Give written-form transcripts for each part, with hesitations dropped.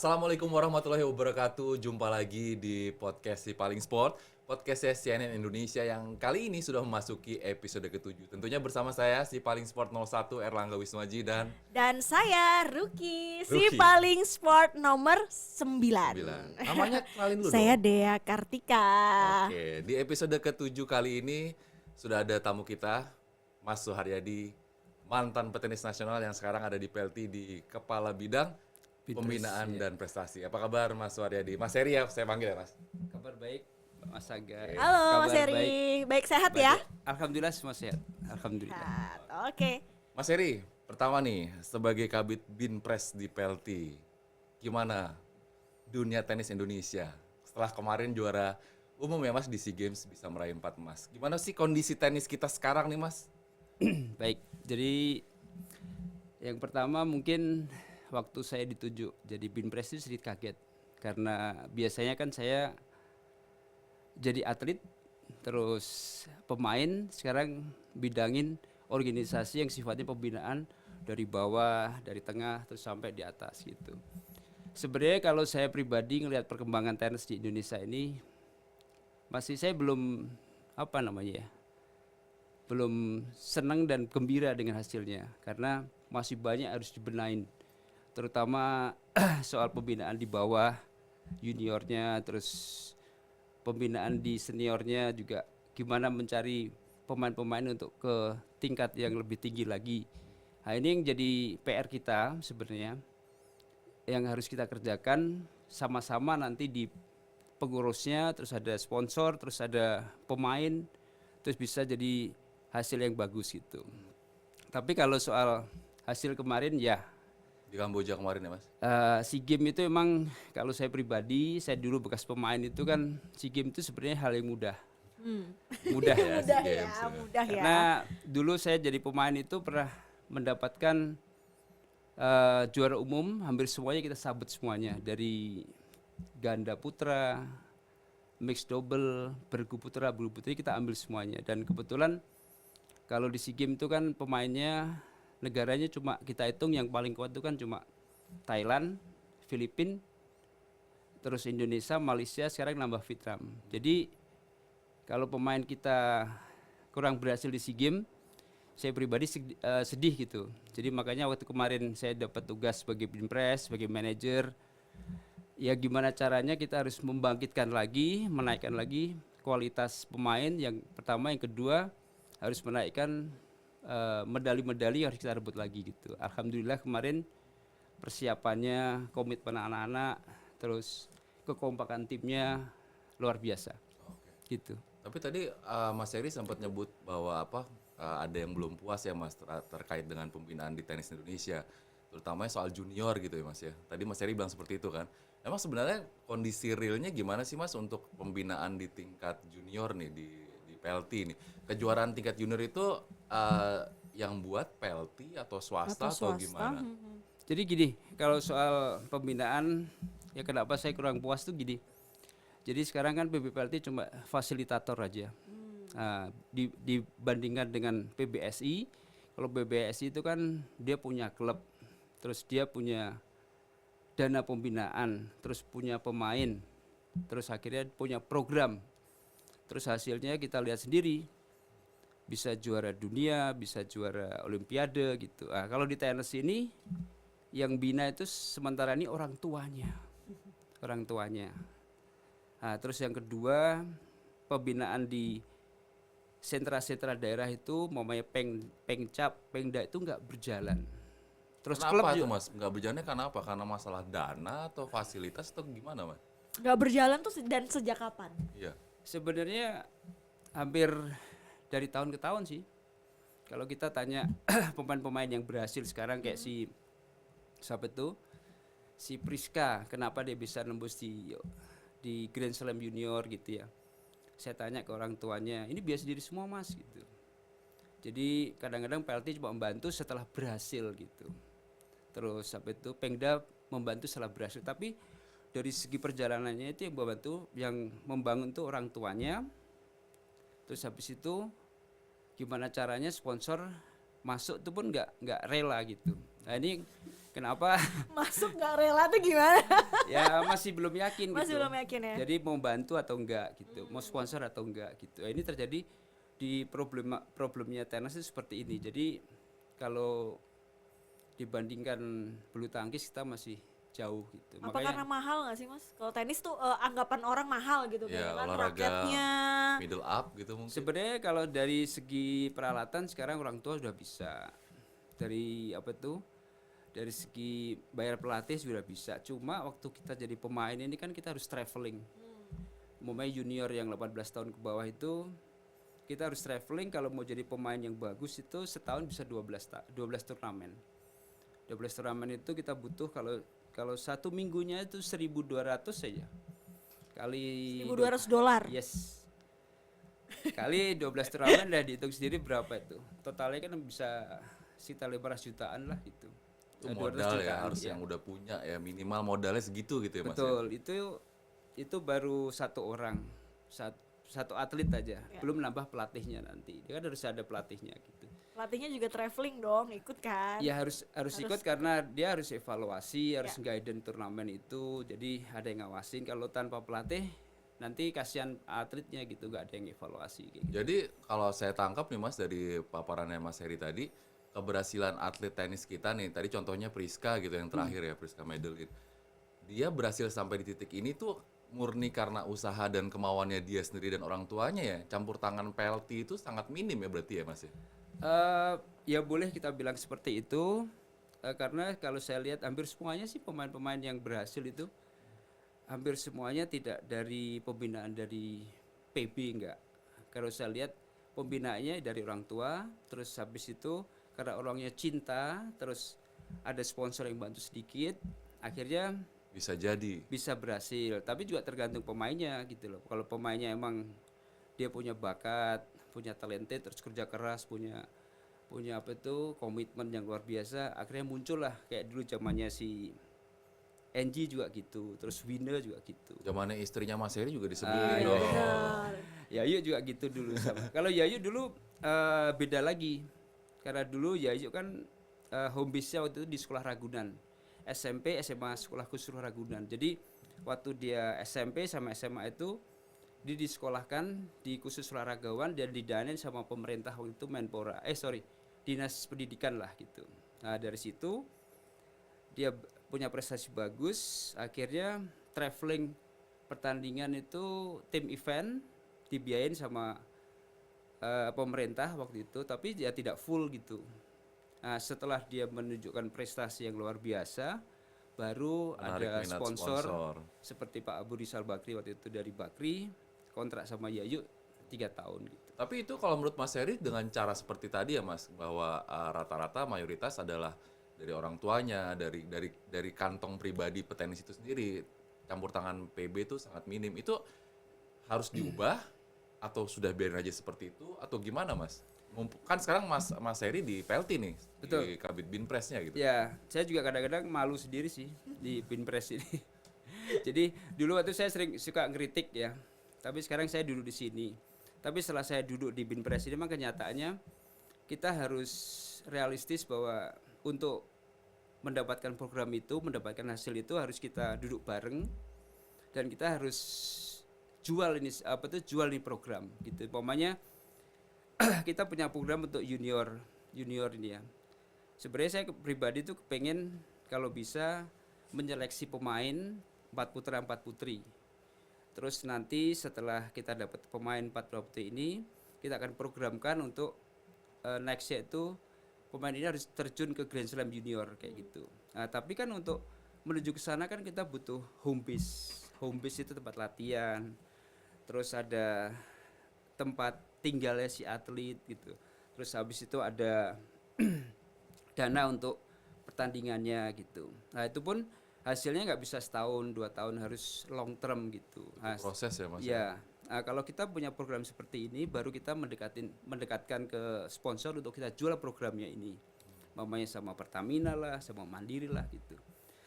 Assalamualaikum warahmatullahi wabarakatuh. Jumpa lagi di podcast Si Paling Sport, podcastnya CNN Indonesia yang kali ini sudah memasuki episode ke-7. Tentunya bersama saya Si Paling Sport 01 Erlangga Wisnuaji Dan saya Ruki, si Ruki. paling sport nomor 9. 9. Namanya kenalin dulu Saya dong. Dea Kartika. Oke, di episode ke-7 kali ini sudah ada tamu kita, Mas Suharyadi, mantan petenis nasional yang sekarang ada di PLT di Kepala Bidang Pembinaan dan Prestasi. Apa kabar Mas Suharyadi? Mas Heri ya, saya panggil ya Mas. Kabar baik, Mas Aga. Halo Kabar Mas Heri, baik sehat ya? Alhamdulillah semua sehat. Alhamdulillah. Sehat. Oke. Mas Heri, pertama nih, sebagai Kabid Binpres di PLT, gimana dunia tenis Indonesia? Setelah kemarin juara umum ya Mas di SEA Games bisa meraih 4 emas. Gimana sih kondisi tenis kita sekarang nih Mas? Baik, jadi yang pertama mungkin waktu saya dituju jadi Binpres itu sedikit kaget. Karena biasanya kan saya jadi atlet, terus pemain, sekarang bidangin organisasi yang sifatnya pembinaan dari bawah, dari tengah, terus sampai di atas gitu. Sebenarnya kalau saya pribadi ngelihat perkembangan tenis di Indonesia ini, saya belum belum senang dan gembira dengan hasilnya karena masih banyak harus dibenahin, terutama soal pembinaan di bawah juniornya, terus pembinaan di seniornya juga gimana mencari pemain-pemain untuk ke tingkat yang lebih tinggi lagi. Nah, ini yang jadi PR kita sebenarnya yang harus kita kerjakan sama-sama nanti di pengurusnya, terus ada sponsor, terus ada pemain, terus bisa jadi hasil yang bagus gitu. Tapi kalau soal hasil kemarin ya Di Kamboja kemarin ya Mas? SEA Games itu emang kalau saya pribadi, saya dulu bekas pemain itu kan SEA Games itu sebenarnya hal yang mudah. Mudah ya. Mudah SEA ya, Games, ya. mudah ya. Karena dulu saya jadi pemain itu pernah mendapatkan juara umum, hampir semuanya kita sabut semuanya, dari ganda putra, mixed double, bergu putra, bulu putri kita ambil semuanya. Dan kebetulan kalau di SEA Games itu kan pemainnya negaranya cuma kita hitung yang paling kuat itu kan cuma Thailand, Filipina, terus Indonesia, Malaysia, sekarang nambah Vietnam. Jadi kalau pemain kita kurang berhasil di SEA Games, saya pribadi sedih gitu. Jadi makanya waktu kemarin saya dapat tugas sebagai Binpres, sebagai manajer, ya gimana caranya kita harus membangkitkan lagi, menaikkan lagi kualitas pemain yang pertama, yang kedua harus menaikkan medali-medali yang harus kita rebut lagi gitu. Alhamdulillah kemarin persiapannya, komitmen anak-anak, terus kekompakan timnya luar biasa. Gitu. Tapi tadi Mas Heri sempat nyebut bahwa ada yang belum puas ya Mas terkait dengan pembinaan di tenis Indonesia, terutama soal junior gitu ya Mas ya. Tadi Mas Heri bilang seperti itu kan. Emang sebenarnya kondisi realnya gimana sih Mas untuk pembinaan di tingkat junior nih di PLT nih? Kejuaraan tingkat junior itu yang buat PLT atau swasta atau gimana? Jadi gini, kalau soal pembinaan ya kenapa saya kurang puas tuh gini. Jadi sekarang kan PBPLT cuma fasilitator aja. Dibandingkan dengan PBSI, kalau PBSI itu kan dia punya klub, terus dia punya dana pembinaan, terus punya pemain, terus akhirnya punya program. Terus hasilnya kita lihat sendiri, bisa juara dunia, bisa juara olimpiade gitu. Kalau di tenis ini yang bina itu sementara ini orang tuanya. Terus yang kedua, pembinaan di sentra-sentra daerah itu mamanya Pengcap, Pengda itu nggak berjalan. Terus Kenapa tuh Mas? Nggak berjalannya karena apa? Karena masalah dana atau fasilitas atau gimana Mas? Gak berjalan tuh dan sejak kapan? Iya. Sebenarnya hampir dari tahun ke tahun sih. Kalau kita tanya pemain-pemain yang berhasil sekarang kayak si Priska, kenapa dia bisa nembus di Grand Slam Junior gitu ya. Saya tanya ke orang tuanya, ini biasa diri semua Mas gitu. Jadi kadang-kadang PLT cuma membantu setelah berhasil gitu. Terus Pengda membantu setelah berhasil, tapi dari segi perjalanannya itu yang membangun tuh orang tuanya. Terus habis itu gimana caranya sponsor masuk itu pun nggak rela gitu. Nah ini Kenapa? Masuk nggak rela tuh gimana? Ya masih belum yakin Masih gitu. belum yakin ya? Jadi mau bantu atau enggak gitu, mau sponsor atau enggak gitu. Ini terjadi di problemnya tenis itu seperti ini. Jadi kalau dibandingkan bulu tangkis kita masih jauh gitu. Apa karena mahal nggak sih Mas? Kalau tenis tuh anggapan orang mahal gitu Ya, kayaknya kan olahraga raketnya. middle up gitu mungkin. sebenarnya kalau dari segi peralatan sekarang orang tua sudah bisa. Dari apa tuh? Dari segi bayar pelatih sudah bisa. Cuma waktu kita jadi pemain ini kan kita harus traveling. Pemain junior yang 18 tahun ke bawah itu kita harus traveling. Kalau mau jadi pemain yang bagus itu setahun bisa 12 turnamen. 12 turnamen itu kita butuh kalau satu minggunya itu 1.200 saja. Kali $1.200. Yes. Kali 12 turnamen udah dihitung sendiri berapa itu. Totalnya kan bisa sekitar 500 jutaan lah itu. Itu 200 modal ya jutaan, harus iya. yang udah punya ya, minimal modalnya segitu gitu ya Mas. Ya? Betul, itu baru satu orang, satu atlet aja, belum nambah pelatihnya nanti. Dia kan harus ada pelatihnya gitu. Pelatihnya juga traveling dong, ikut kan? Ya harus ikut karena dia harus evaluasi, harus guidance turnamen itu. Jadi ada yang ngawasin. Kalau tanpa pelatih nanti kasihan atletnya gitu, nggak ada yang evaluasi kayak gitu. Jadi kalau saya tangkap nih Mas dari paparannya Mas Heri tadi, keberhasilan atlet tenis kita nih, tadi contohnya Priska gitu yang terakhir ya, Priska Medel. Dia berhasil sampai di titik ini tuh murni karena usaha dan kemauannya dia sendiri dan orang tuanya ya. Campur tangan PLT itu sangat minim ya berarti ya Mas ya. Ya boleh kita bilang seperti itu, karena kalau saya lihat hampir semuanya sih pemain-pemain yang berhasil itu hampir semuanya tidak dari pembinaan dari PB enggak. Kalau saya lihat pembinaannya dari orang tua, terus habis itu karena orangnya cinta, terus ada sponsor yang bantu sedikit, akhirnya Bisa jadi. bisa berhasil. Tapi juga tergantung pemainnya gitu loh. Kalau pemainnya emang dia punya bakat, punya talented, terus kerja keras, punya apa itu komitmen yang luar biasa, akhirnya muncul lah kayak dulu zamannya si Angie juga gitu, terus Winner juga gitu. Zamannya istrinya Mas Heri juga disebelin iya, dong. Benar. Yayu juga gitu dulu sama. Kalau Yayu dulu beda lagi. Karena dulu Yayu kan home base-nya waktu itu di sekolah Ragunan. SMP, SMA sekolah khusus Ragunan. Jadi waktu dia SMP sama SMA itu dia disekolahkan di khusus olahragawan dan didanain sama pemerintah waktu itu Menpora. Dinas Pendidikan lah gitu. Nah, dari situ dia punya prestasi bagus, akhirnya traveling pertandingan itu tim event dibiayain sama pemerintah waktu itu, tapi dia tidak full gitu. Nah, setelah dia menunjukkan prestasi yang luar biasa, baru Menarik ada minat sponsor seperti Pak Abu Rizal Bakri waktu itu dari Bakri, kontrak sama Yayu 3 tahun gitu. Tapi itu kalau menurut Mas Heri dengan cara seperti tadi ya Mas, bahwa rata-rata mayoritas adalah dari orang tuanya, dari kantong pribadi petenis itu sendiri, campur tangan PB itu sangat minim. Itu harus diubah atau sudah biarin aja seperti itu atau gimana Mas? Kan sekarang Mas Heri di PLT nih, Betul. di Kabit Binpresnya gitu. Ya, saya juga kadang-kadang malu sendiri sih di Binpres ini. Jadi dulu waktu saya sering suka ngeritik ya, tapi sekarang saya duduk di sini. Tapi setelah saya duduk di Binpres ini, memang kenyataannya kita harus realistis bahwa untuk mendapatkan program itu, mendapatkan hasil itu harus kita duduk bareng dan kita harus jual ini program gitu. Pokoknya kita punya program untuk junior ini ya. Sebenarnya saya pribadi tuh kepengen kalau bisa menyeleksi pemain 4 putra 4 putri. Terus nanti setelah kita dapat pemain 4 putri ini, kita akan programkan untuk nextnya itu pemain ini harus terjun ke Grand Slam junior kayak gitu. Nah, tapi kan untuk menuju ke sana kan kita butuh home base. Home base itu tempat latihan. Terus ada tempat tinggalnya si atlet gitu. Terus habis itu ada dana untuk pertandingannya gitu. Nah, itu pun hasilnya nggak bisa setahun 2 tahun, harus long term gitu. Nah, Proses ya Mas. ya. Nah, kalau kita punya program seperti ini, baru kita mendekatkan ke sponsor untuk kita jual programnya ini. Mamanya sama Pertamina lah, sama Mandiri lah gitu.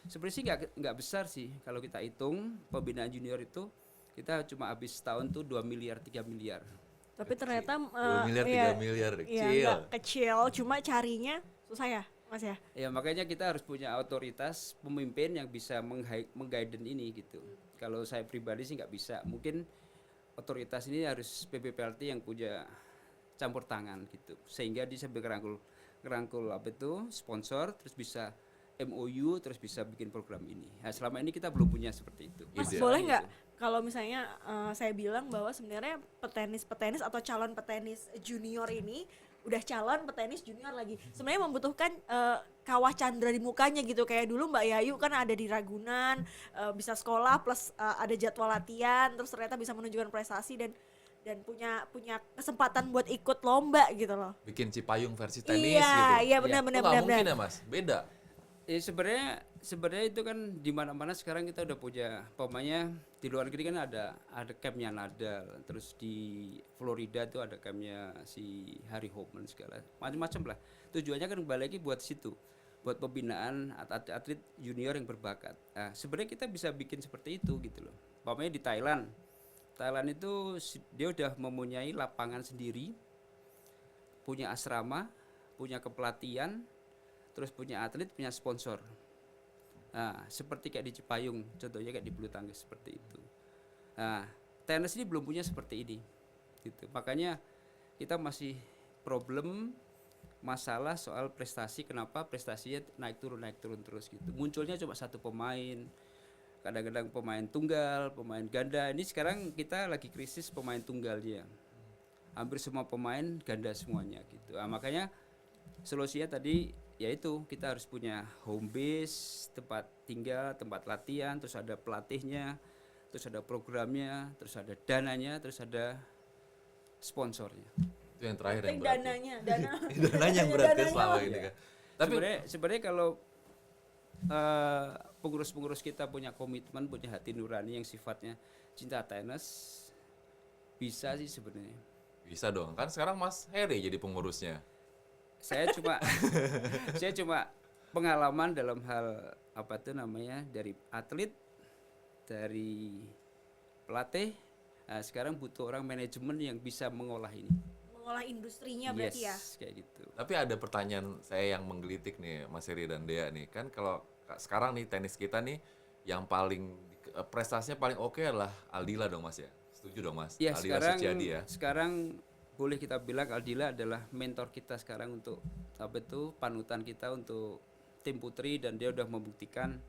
Sebenarnya sih nggak besar sih kalau kita hitung pembinaan junior itu kita cuma habis setahun tuh 2 miliar 3 miliar. Tapi ternyata 2 miliar, 3 miliar, iya, kecil. nggak kecil, cuma carinya susah ya. Mas ya. Ya makanya kita harus punya otoritas pemimpin yang bisa mengguide ini gitu. Kalau saya pribadi sih nggak bisa. Mungkin otoritas ini harus PBPLT yang punya campur tangan gitu. Sehingga dia sambil ngerangkul apa itu sponsor, terus bisa MOU, terus bisa bikin program ini. Nah, selama ini kita belum punya seperti itu. Mas Iya. boleh nggak kalau misalnya saya bilang bahwa sebenarnya petenis atau calon petenis junior ini udah calon petenis junior lagi sebenarnya membutuhkan kawah candra di mukanya gitu, kayak dulu Mbak Yayu kan ada di Ragunan, bisa sekolah plus ada jadwal latihan, terus ternyata bisa menunjukkan prestasi dan punya kesempatan buat ikut lomba gitu loh. Bikin Cipayung versi tenis Iya, gitu. iya Itu benar-benar nggak benar. mungkin ya Mas, beda. Sebenarnya itu kan di mana-mana sekarang kita udah punya pemainnya. Di luar negeri kan ada campnya Nadal, terus di Florida tuh ada campnya si Harry Hoffman segala macam-macam lah. Tujuannya kan kembali lagi buat situ, buat pembinaan atlet junior yang berbakat. Nah, sebenarnya kita bisa bikin seperti itu gitu loh. Pemainnya di Thailand itu dia udah mempunyai lapangan sendiri, punya asrama, punya kepelatihan, terus punya atlet, punya sponsor. Nah, seperti kayak di Cipayung, contohnya kayak di bulu tangkis seperti itu. Nah, tenis ini belum punya seperti ini, gitu. Makanya kita masih problem masalah soal prestasi. Kenapa prestasinya naik turun terus gitu. Munculnya cuma satu pemain, kadang-kadang pemain tunggal, pemain ganda. Ini sekarang kita lagi krisis pemain tunggalnya. Hampir semua pemain ganda semuanya gitu. Nah, makanya solusinya tadi yaitu kita harus punya home base, tempat tinggal, tempat latihan, terus ada pelatihnya, terus ada programnya, terus ada dananya, terus ada sponsornya. Itu yang terakhir yang Penting berat. Dananya yang berat kan selama ini kan. Tapi Sebenarnya kalau pengurus-pengurus kita punya komitmen, punya hati nurani yang sifatnya cinta tenis, bisa sih sebenarnya. bisa dong, kan sekarang Mas Heri jadi pengurusnya. Saya cuma pengalaman dalam hal apa itu namanya, dari atlet, dari pelatih. Nah, sekarang butuh orang manajemen yang bisa mengolah ini. Mengolah industrinya berarti ya. Kayak gitu. Tapi ada pertanyaan saya yang menggelitik nih Mas Heri dan Dea nih. Kan kalau sekarang nih tenis kita nih yang paling prestasinya paling oke adalah Aldila dong Mas ya. Setuju dong Mas? Ya, Aldila Suciadi ya. sekarang boleh kita bilang Aldila adalah mentor kita sekarang untuk apa itu, panutan kita untuk tim putri, dan dia udah membuktikan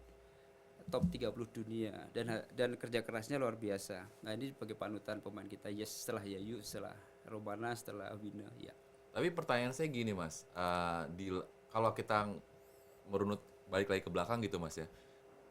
top 30 dunia dan kerja kerasnya luar biasa. Nah, ini sebagai panutan pemain kita, setelah Yayu, setelah Romana, setelah Wina ya. Tapi pertanyaan saya gini Mas, kalau kita merunut balik lagi ke belakang gitu Mas ya,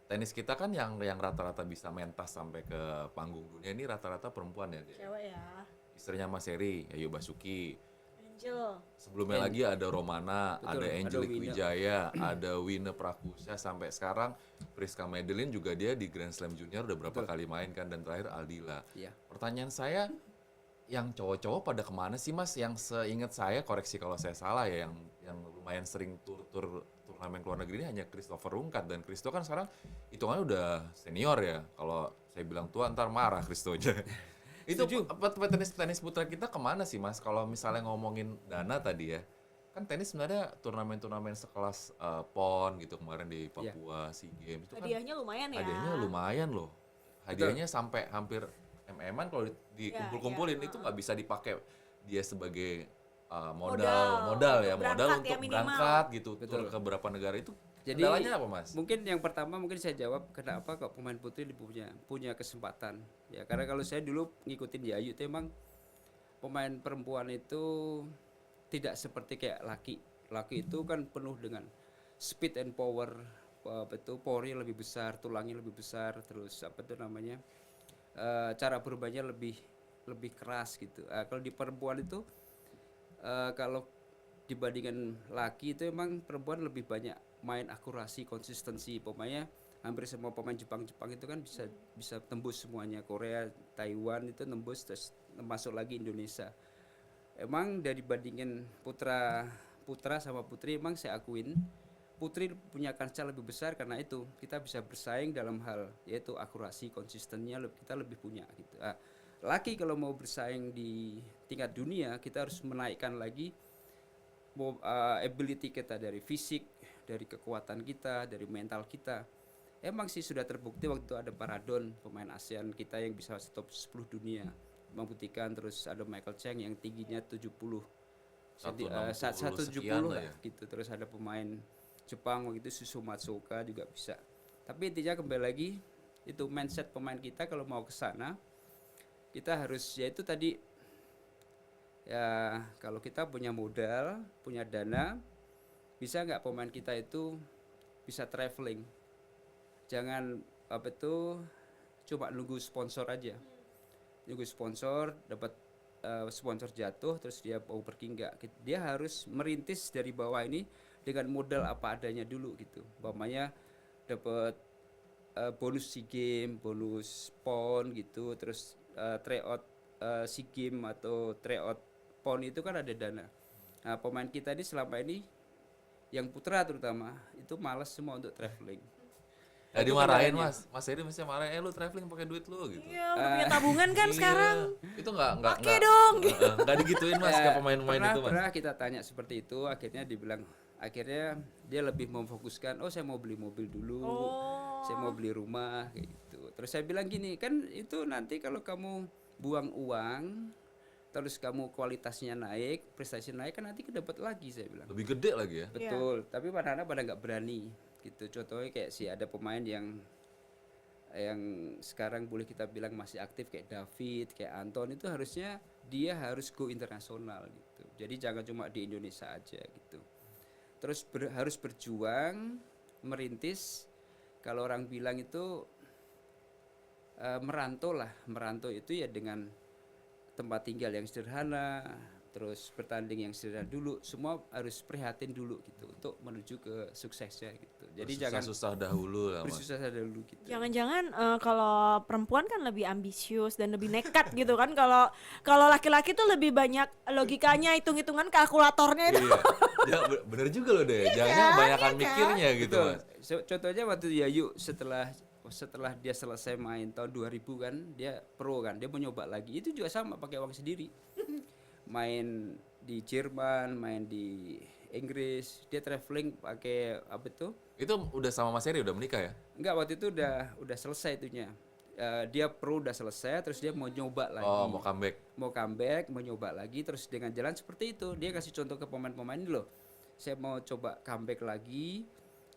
tenis kita kan yang rata-rata bisa mentas sampai ke panggung dunia ini rata-rata perempuan ya. Cewek ya. Istrinya Mas Heri, Yayu Basuki. Angel. Sebelumnya lagi ada Romana, Betul, ada Angelique ada Wina. Wijaya, ada Wina Prakusya, sampai sekarang Priska Madeline juga dia di Grand Slam Junior udah berapa kali main kan, dan terakhir Aldila. Iya. Pertanyaan saya, yang cowok-cowok pada kemana sih Mas? Yang seingat saya, koreksi kalau saya salah ya, yang lumayan sering turnamen keluar negeri ini hanya Christopher Rungkat, dan Christo kan sekarang hitungannya udah senior ya. Kalau saya bilang tua ntar marah Christonya. Itu petenis putra kita kemana sih Mas? Kalau misalnya ngomongin dana tadi ya, kan tenis sebenarnya turnamen-turnamen sekelas PON gitu kemarin di Papua, SEA Games itu kan Hadiahnya lumayan ya. hadiahnya lumayan loh. Hadiahnya sampai hampir MM-an kalau dikumpul-kumpulin itu nggak bisa dipakai dia sebagai modal ya, modal untuk berangkat gitu tur ke beberapa negara itu. Jadi kendalanya apa Mas? mungkin yang pertama saya jawab kenapa kok pemain putri punya kesempatan. Ya karena kalau saya dulu ngikutin Yayu itu emang pemain perempuan itu tidak seperti kayak laki. Laki itu kan penuh dengan speed and power, powernya lebih besar, tulangnya lebih besar, terus apa itu namanya, cara bermainnya lebih keras gitu. Kalau di perempuan itu kalau dibandingkan laki itu emang perempuan lebih banyak main akurasi, konsistensi. Pemainnya hampir semua pemain Jepang itu kan bisa tembus semuanya. Korea, Taiwan itu tembus, terus masuk lagi Indonesia. Emang dari bandingin putra sama putri, emang saya akuin putri punya kancah lebih besar karena itu kita bisa bersaing dalam hal yaitu akurasi, konsistennya kita lebih punya gitu. Laki kalau mau bersaing di tingkat dunia kita harus menaikkan lagi ability kita dari fisik, dari kekuatan kita, dari mental kita. Emang sih sudah terbukti waktu itu ada Maradona, pemain ASEAN kita yang bisa top 10 dunia membuktikan, terus ada Michael Cheng yang tingginya 70 160 170 sekian lah lah ya. gitu. Terus ada pemain Jepang waktu itu Susu Matsuoka juga bisa. Tapi intinya kembali lagi itu mindset pemain kita kalau mau ke sana kita harus yaitu tadi ya kalau kita punya modal, punya dana, bisa nggak pemain kita itu bisa traveling. Jangan apa itu cuma nunggu sponsor aja. Nunggu sponsor dapat sponsor jatuh terus dia mau pergi enggak. Dia harus merintis dari bawah ini dengan modal apa adanya dulu gitu. Umpamanya dapat bonus SEA Games, bonus PON gitu, terus tryout SEA Games atau tryout PON itu kan ada dana. Nah, pemain kita ini selama ini yang putra terutama itu malas semua untuk traveling. Ya Itu dimarahin kendalanya. Mas Eri mesti marahin, lu traveling pakai duit lu gitu. Iya, udah punya tabungan kan Iya. sekarang. Itu enggak Pakai dong. Enggak digituin Mas ke pemain-pemain itu Mas. Pernah kita tanya seperti itu, akhirnya dia lebih memfokuskan, oh saya mau beli mobil dulu, saya mau beli rumah kayak gitu. Terus saya bilang gini, kan itu nanti kalau kamu buang uang, terus kamu kualitasnya naik, prestasi naik kan nanti kedapat lagi saya bilang. Lebih gede lagi ya. Betul, tapi anak-anak pada nggak berani gitu. Contohnya kayak ada pemain yang sekarang boleh kita bilang masih aktif kayak David, kayak Anton itu harusnya dia harus go internasional gitu. Jadi jangan cuma di Indonesia aja gitu. Terus harus berjuang, merintis. Kalau orang bilang itu merantau lah, merantau itu ya dengan tempat tinggal yang sederhana, terus bertanding yang sederhana dulu, semua harus prihatin dulu gitu untuk menuju ke suksesnya gitu. Jadi jangan susah dahulu lah Mas. bersusah dulu gitu. Jangan-jangan kalau perempuan kan lebih ambisius dan lebih nekat gitu kan. Kalau laki-laki tuh lebih banyak logikanya, hitung-hitungan kalkulatornya itu. Iya. Ya bener juga loh deh. Jangan kebanyakan mikirnya gitu Betul. Mas. Contohnya waktu Yayu setelah dia selesai main tahun 2000 kan, dia pro kan, dia mau nyoba lagi. Itu juga sama pakai uang sendiri. Main di Jerman, main di Inggris, dia traveling pakai apa itu? Itu udah sama Mas Eri udah menikah ya? Enggak, waktu itu udah selesai itunya. Dia pro udah selesai, terus dia mau nyoba lagi. Oh, mau comeback. Mau comeback, mau nyoba lagi, terus dengan jalan seperti itu. Dia kasih contoh ke pemain-pemain ini loh. Saya mau coba comeback lagi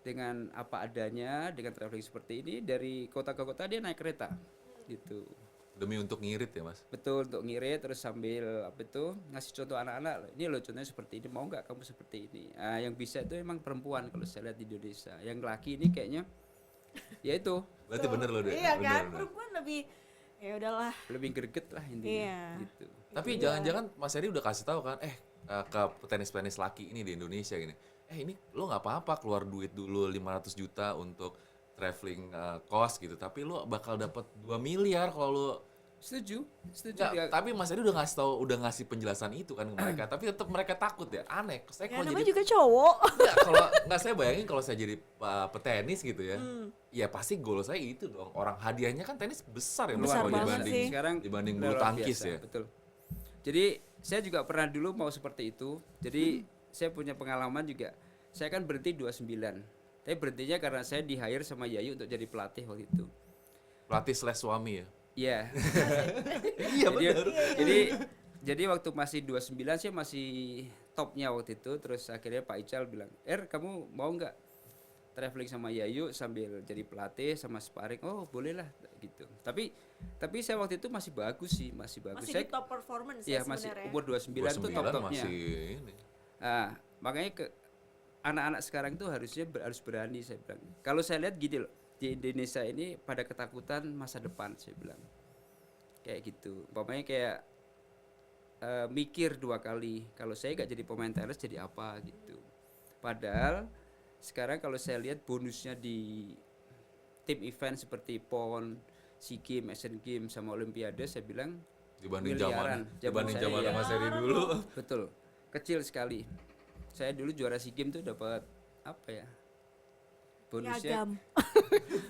dengan apa adanya, dengan traveling seperti ini dari kota ke kota dia naik kereta gitu. Demi untuk ngirit ya Mas. Betul, untuk ngirit terus sambil apa itu ngasih contoh anak-anak. Ini loh contohnya seperti ini, mau nggak kamu seperti ini? Nah, yang bisa itu emang perempuan kalau saya lihat di Indonesia. Yang laki ini kayaknya ya itu Berarti bener loh deh. Iya bener, kan, bener. perempuan lebih ya udahlah. lebih greget lah intinya Iya. gitu. Tapi jangan-jangan Mas Eri udah kasih tahu kan, ke petenis-petenis laki ini di Indonesia gini. Ini lo nggak apa-apa keluar duit dulu 500 juta untuk traveling cost gitu, tapi lo bakal dapat 2 miliar kalau lo Setuju Nggak, ya. tapi Mas Eri udah ngasih penjelasan itu kan ke mereka, tapi tetap mereka takut ya. Aneh. Saya Ya kalau namanya jadi juga cowok. nggak saya bayangin kalau saya jadi petenis gitu ya. Ya pasti goal saya itu dong. Orang hadiahnya kan tenis besar ya Mas, Besar kalau banget dibanding sih. Sekarang dibanding udah bulu luar tangkis biasa, ya. betul. Jadi saya juga pernah dulu mau seperti itu. Jadi saya punya pengalaman juga. Saya kan berhenti 29. Tapi berhentinya karena saya di hire sama Yayu untuk jadi pelatih waktu itu. Pelatih / suami ya. Iya. Iya Jadi waktu masih 29 saya masih topnya waktu itu. Terus akhirnya Pak Ical bilang, kamu mau nggak traveling sama Yayu sambil jadi pelatih sama sparring? Oh boleh lah gitu. Tapi saya waktu itu masih bagus sih, masih bagus. Masih Saya di top performance ya ya masih sebenarnya. umur 29 tuh 29 top-topnya. masih ini. Nah, makanya anak-anak sekarang tuh harus berani saya bilang. Kalau saya lihat gini loh, di Indonesia ini pada ketakutan masa depan saya bilang. Kayak gitu. Umpamanya kayak mikir 2 kali. Kalau saya nggak jadi pemain tenis jadi apa gitu. Padahal sekarang kalau saya lihat bonusnya di tim event seperti PON, SEA Games, Asian Games sama Olimpiade saya bilang Dibanding miliaran. dibanding Zaman zaman saya, Mas Eri dulu. betul, kecil sekali. Saya dulu juara SEA Games tuh dapat apa ya? Bonusnya Piagam.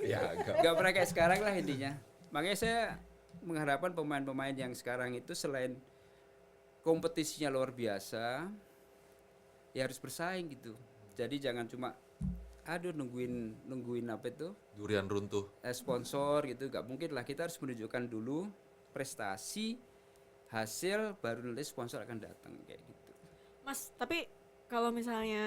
Ya agak. nggak pernah kayak sekarang lah intinya. Makanya saya mengharapkan pemain-pemain yang sekarang itu selain kompetisinya luar biasa, ya harus bersaing gitu. Jadi jangan cuma aduh nungguin apa itu Durian runtuh. sponsor gitu, nggak mungkin lah. Kita harus menunjukkan dulu prestasi, hasil, baru nanti sponsor akan datang kayak gitu. Mas, tapi kalau misalnya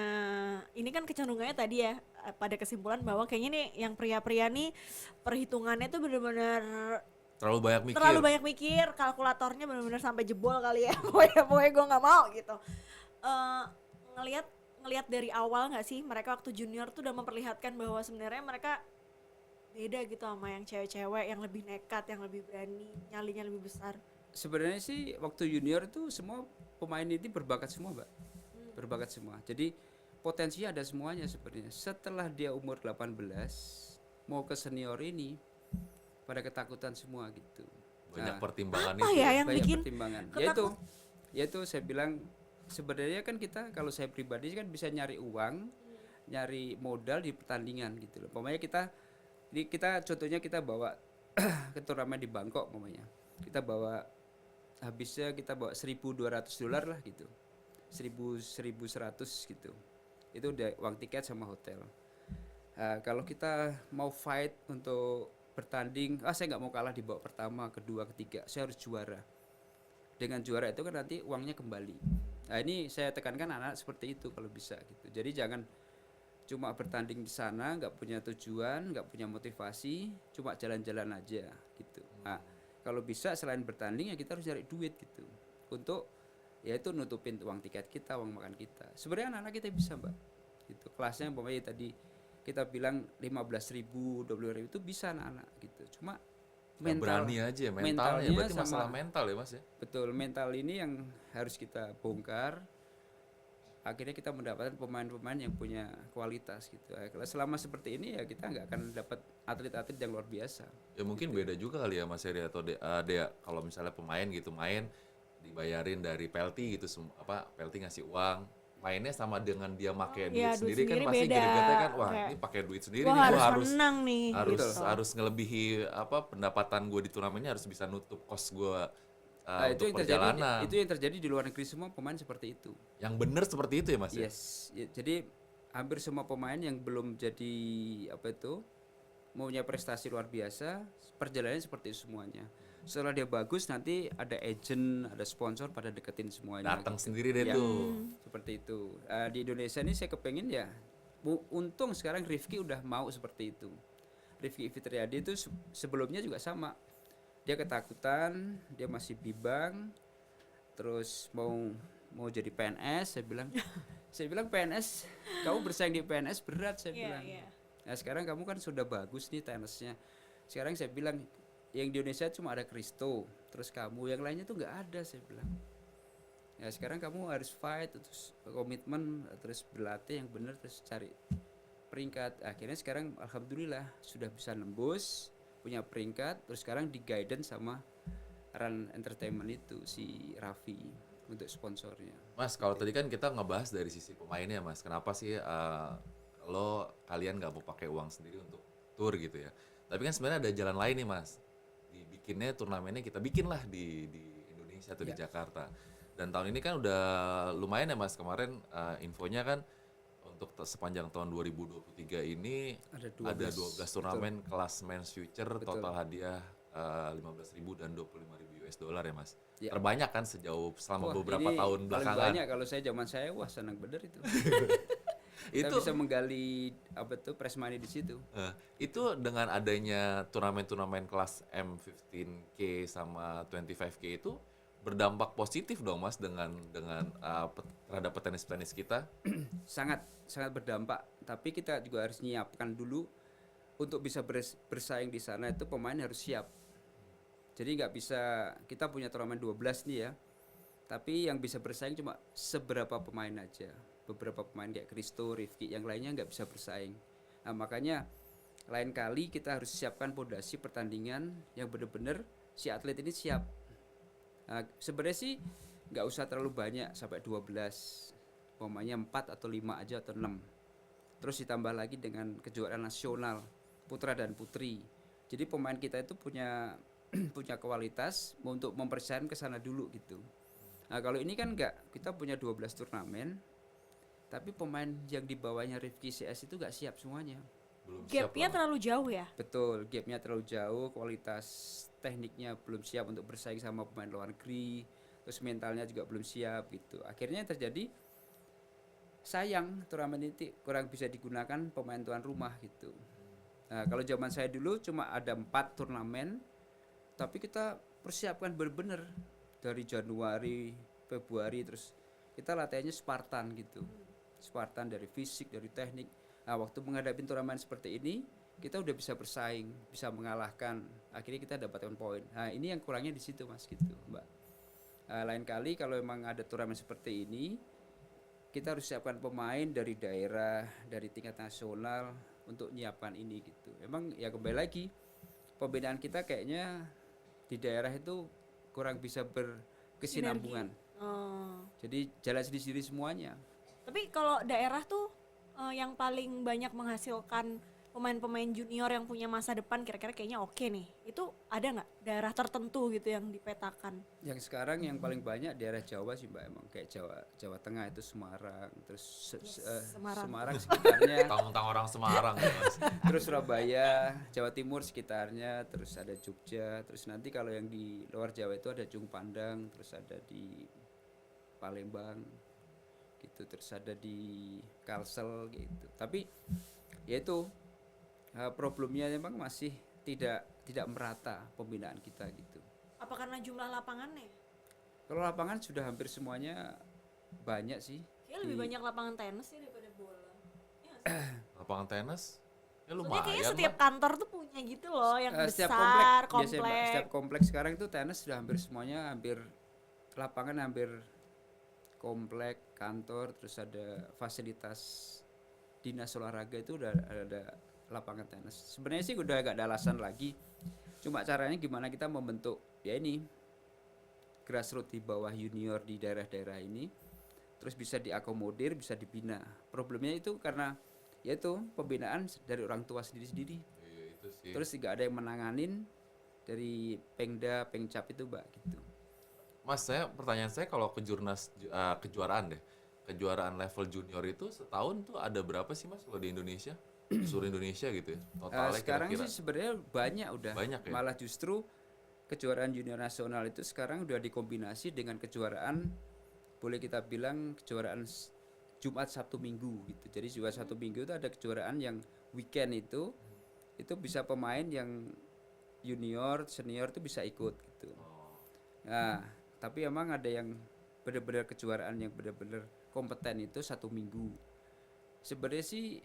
ini kan kecenderungannya tadi ya pada kesimpulan bahwa kayaknya nih yang pria-pria nih perhitungannya tuh benar-benar Terlalu banyak mikir. terlalu banyak mikir, kalkulatornya benar-benar sampai jebol kali ya. Pokoknya gue nggak mau gitu. Eh, ngelihat dari awal nggak sih mereka waktu junior tuh udah memperlihatkan bahwa sebenarnya mereka beda gitu sama yang cewek-cewek yang lebih nekat, yang lebih berani, nyalinya lebih besar. Sebenarnya sih waktu junior itu semua pemain ini berbakat semua, Mbak. Berbakat semua. Jadi potensinya ada semuanya sebenarnya. Setelah dia umur 18 mau ke senior ini pada ketakutan semua gitu. Banyak Nah, pertimbangan apa itu. ya yang banyak bikin pertimbangan. ketakut- Yaitu saya bilang sebenarnya kan kita, kalau saya pribadi kan bisa nyari uang, nyari modal di pertandingan gitu loh. Pokoknya kita contohnya kita bawa ke turnamen di Bangkok pokoknya. Kita bawa habisnya kita bawa $1.200 lah gitu. 1.100 gitu. Itu udah uang tiket sama hotel. Kalau kita mau fight untuk bertanding, saya nggak mau kalah di babak pertama, kedua, ketiga, saya harus juara. Dengan juara itu kan nanti uangnya kembali. Nah ini saya tekankan anak seperti itu kalau bisa gitu. Jadi jangan cuma bertanding di sana, nggak punya tujuan, nggak punya motivasi, cuma jalan-jalan aja gitu. Nah kalau bisa selain bertanding ya kita harus cari duit gitu untuk ya itu nutupin uang tiket kita, uang makan kita. Sebenarnya anak-anak kita bisa, Mbak. Gitu. Kelasnya umpamanya tadi kita bilang 15.000, 20.000 itu bisa anak-anak gitu. Cuma Ya, berani aja ya, mentalnya. Berarti masalah mental ya Mas ya. Betul, mental ini yang harus kita bongkar. Akhirnya kita mendapatkan pemain-pemain yang punya kualitas gitu. Kalau selama seperti ini ya kita nggak akan dapat atlet-atlet yang luar biasa. Ya mungkin beda juga kali ya Mas Heri atau Dea, kalau misalnya pemain gitu main dibayarin dari Pelti gitu, Pelti ngasih uang, mainnya sama dengan dia pakai duit Iya, duit sendiri kan sendiri pasti beda. gregetnya kan wah Kayak, ini pakai duit sendiri Gua nih harus gua harus menang nih. harus gitu. harus ngelebihi pendapatan gue di turnamennya, harus bisa nutup kos gue Itu untuk yang terjadi, perjalanan. itu yang terjadi di luar negeri, semua pemain seperti itu. Yang benar seperti itu ya Mas ya? Yes, jadi hampir semua pemain yang belum jadi maunya prestasi luar biasa, perjalanannya seperti itu semuanya. Setelah dia bagus nanti ada agent, ada sponsor pada deketin semuanya. Datang sendiri deh Ya, tuh. seperti itu. Di Indonesia ini saya kepengen ya, untung sekarang Rifki udah mau seperti itu. Rifki Fitriadi itu sebelumnya juga sama. Dia ketakutan, dia masih bimbang, terus mau jadi PNS. Saya bilang PNS, kamu bersaing di PNS berat, saya Iya, bilang. iya. Nah sekarang kamu kan sudah bagus nih tenisnya. Sekarang saya bilang yang di Indonesia cuma ada Kristo, terus kamu, yang lainnya tuh nggak ada, saya bilang. Ya sekarang kamu harus fight, terus komitmen, terus berlatih yang benar, terus cari peringkat. Akhirnya sekarang alhamdulillah sudah bisa nembus, punya peringkat, terus sekarang di guidance sama Run Entertainment itu si Raffi untuk sponsornya. Mas, kalau tadi kan kita ngebahas dari sisi pemainnya Mas, kenapa sih kalian nggak mau pakai uang sendiri untuk tour gitu ya? Tapi kan sebenarnya ada jalan lain nih Mas. Dibikinnya turnamennya kita bikin lah di Indonesia atau di Jakarta. Dan tahun ini kan udah lumayan ya Mas, kemarin infonya kan untuk sepanjang tahun 2023 ini ada 12 turnamen kelas Men's Future, total hadiah 15.000 dan 25.000 US dollar ya Mas. Ya. Terbanyak kan selama beberapa ini tahun paling belakangan. banyak. Kalau saya zaman saya wah senang bener itu. Kita Itu bisa menggali press money di situ. itu dengan adanya turnamen-turnamen kelas M15K sama 25K itu berdampak positif dong Mas dengan terhadap petenis-petenis kita. Sangat berdampak, tapi kita juga harus nyiapkan dulu untuk bisa bersaing di sana. Itu pemain harus siap. Jadi nggak bisa kita punya turnamen 12 nih ya, tapi yang bisa bersaing cuma seberapa pemain aja. Beberapa pemain kayak Kristo, Rifki, yang lainnya nggak bisa bersaing. Nah makanya lain kali kita harus siapkan pondasi pertandingan yang benar-benar si atlet ini siap. Nah, sebenarnya sih nggak usah terlalu banyak sampai 12, pokoknya 4 atau 5 aja atau 6. Terus ditambah lagi dengan kejuaraan nasional putra dan putri. Jadi pemain kita itu punya punya kualitas untuk mempersiapkan ke sana dulu gitu. Nah kalau ini kan enggak, kita punya 12 turnamen. Tapi pemain yang di bawahnya Rifki CS itu gak siap semuanya. Belum siap Gapnya lah. terlalu jauh ya. Betul, gapnya terlalu jauh, kualitas tekniknya belum siap untuk bersaing sama pemain luar negeri, terus mentalnya juga belum siap gitu. Akhirnya yang terjadi sayang turnamen ini kurang bisa digunakan pemain tuan rumah gitu. Nah, kalau zaman saya dulu cuma ada 4 turnamen, tapi kita persiapkan benar-benar dari Januari, Februari, terus kita latihannya Spartan gitu. Spartan dari fisik, dari teknik. Nah, waktu menghadapi turnamen seperti ini, kita udah bisa bersaing, bisa mengalahkan. Akhirnya kita dapatkan poin. Nah, ini yang kurangnya di situ, Mas, gitu, Mbak. Lain kali kalau memang ada turnamen seperti ini, kita harus siapkan pemain dari daerah, dari tingkat nasional untuk nyiapkan ini gitu. Emang ya kembali lagi, pembinaan kita kayaknya di daerah itu kurang bisa berkesinambungan. Oh. Jadi jalan sendiri-sendiri semuanya. Tapi kalau daerah tuh yang paling banyak menghasilkan pemain-pemain junior yang punya masa depan kira-kira kayaknya oke nih. Itu ada nggak daerah tertentu gitu yang dipetakan? Yang sekarang yang paling banyak daerah Jawa sih Mbak, emang kayak Jawa Tengah itu Semarang, terus Semarang. Semarang sekitarnya, Tentang orang Semarang ya, Mas. terus Surabaya, Jawa Timur sekitarnya, terus ada Jogja, terus nanti kalau yang di luar Jawa itu ada Jung Pandang, terus ada di Palembang gitu, terus ada di Kalsel gitu. Tapi ya itu problemnya memang masih tidak merata pembinaan kita gitu. Apa karena jumlah lapangannya? Kalau lapangan sudah hampir semuanya banyak sih. Kayaknya lebih banyak lapangan tenis sih daripada bola. Iya nggak sih? Lapangan tenis ya Soalnya lumayan kayaknya lah. setiap kantor tuh punya gitu loh yang Setiap besar, komplek, biasanya Mbak, komplek. setiap kompleks sekarang itu tenis sudah hampir semuanya, hampir lapangan hampir komplek, kantor, terus ada fasilitas dinas olahraga itu udah ada lapangan tenis. Sebenarnya sih udah gak ada alasan lagi. Cuma caranya gimana kita membentuk ya ini grassroots di bawah junior di daerah-daerah ini, terus bisa diakomodir, bisa dibina. Problemnya itu karena yaitu pembinaan dari orang tua sendiri-sendiri. Iya, itu sih. Terus tidak ada yang menanganin dari Pengda, Pengcap itu Mbak gitu. Mas, pertanyaan saya kalau kejuaraan deh. Kejuaraan level junior itu setahun tuh ada berapa sih Mas kalau di Indonesia? Di seluruh Indonesia gitu ya. Totalnya Sekarang kira-kira. sih sebenarnya banyak udah. Banyak ya? Malah justru kejuaraan junior nasional itu sekarang udah dikombinasi dengan kejuaraan, boleh kita bilang kejuaraan Jumat Sabtu Minggu gitu. Jadi Jumat Sabtu Minggu itu ada kejuaraan yang weekend itu bisa pemain yang junior, senior itu bisa ikut gitu. Nah, tapi emang ada yang benar-benar kejuaraan yang benar-benar kompeten itu 1 minggu. Sebenarnya sih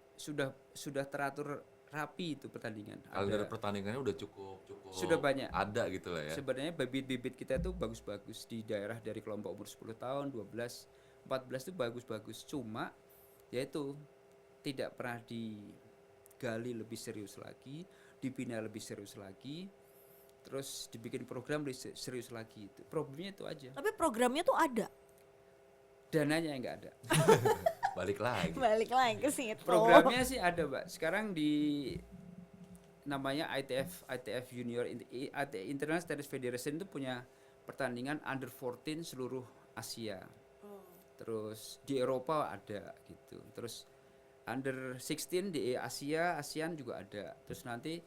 sudah teratur rapi itu pertandingan. Kalender pertandingannya udah cukup Sudah banyak. Ada gitu lah ya. Sebenarnya bibit-bibit kita itu bagus-bagus di daerah dari kelompok umur 10 tahun, 12, 14 itu bagus-bagus. Cuma yaitu tidak pernah digali lebih serius lagi, dibina lebih serius lagi, terus dibikin program lebih serius lagi. Itu problemnya itu aja. Tapi programnya tuh ada. Dananya yang nggak ada. Balik lagi. Balik lagi ke situ. Programnya sih ada, Mbak. Sekarang di namanya ITF Junior International Tennis Federation itu punya pertandingan under 14 seluruh Asia. Terus di Eropa ada gitu. Terus under 16 di ASEAN juga ada. Terus nanti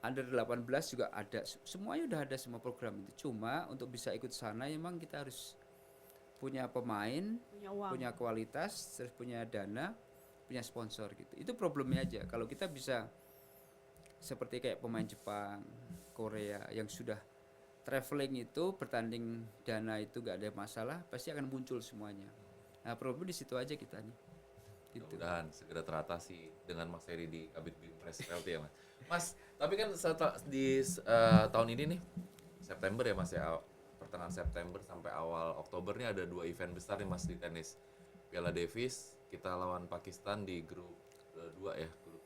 under 18 juga ada. Semuanya udah ada semua program itu. Cuma untuk bisa ikut sana emang kita harus punya pemain, Punya uang. punya kualitas, terus punya dana, punya sponsor gitu. Itu problemnya aja. Kalau kita bisa seperti kayak pemain Jepang, Korea yang sudah traveling itu bertanding dana itu gak ada masalah, pasti akan muncul semuanya. Nah, problem di situ aja kita nih. Gitu. Mudah-mudahan segera teratasi dengan Mas Heri di Kabit Binpres PLT ya Mas. Mas, tapi kan di tahun ini nih September ya Mas ya, pertengahan September sampai awal Oktober nih ada 2 event besar nih Mas di tenis. Piala Davis kita lawan Pakistan di grup 2 ya, grup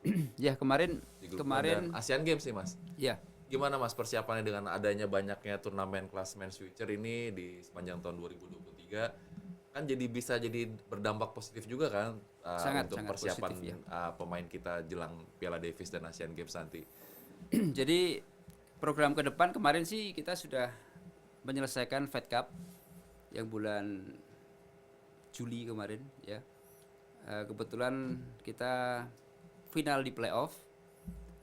2. Ya kemarin Di grup 2 dan Asian Games nih Mas. ya Gimana Mas persiapannya dengan adanya banyaknya turnamen kelas men's future ini di sepanjang tahun 2023? Kan bisa jadi berdampak positif juga kan untuk sangat persiapan positif, pemain kita jelang Piala Davis dan Asian Games nanti. jadi program ke depan kemarin sih kita sudah menyelesaikan Fed Cup yang bulan Juli kemarin ya. Kebetulan kita final di playoff.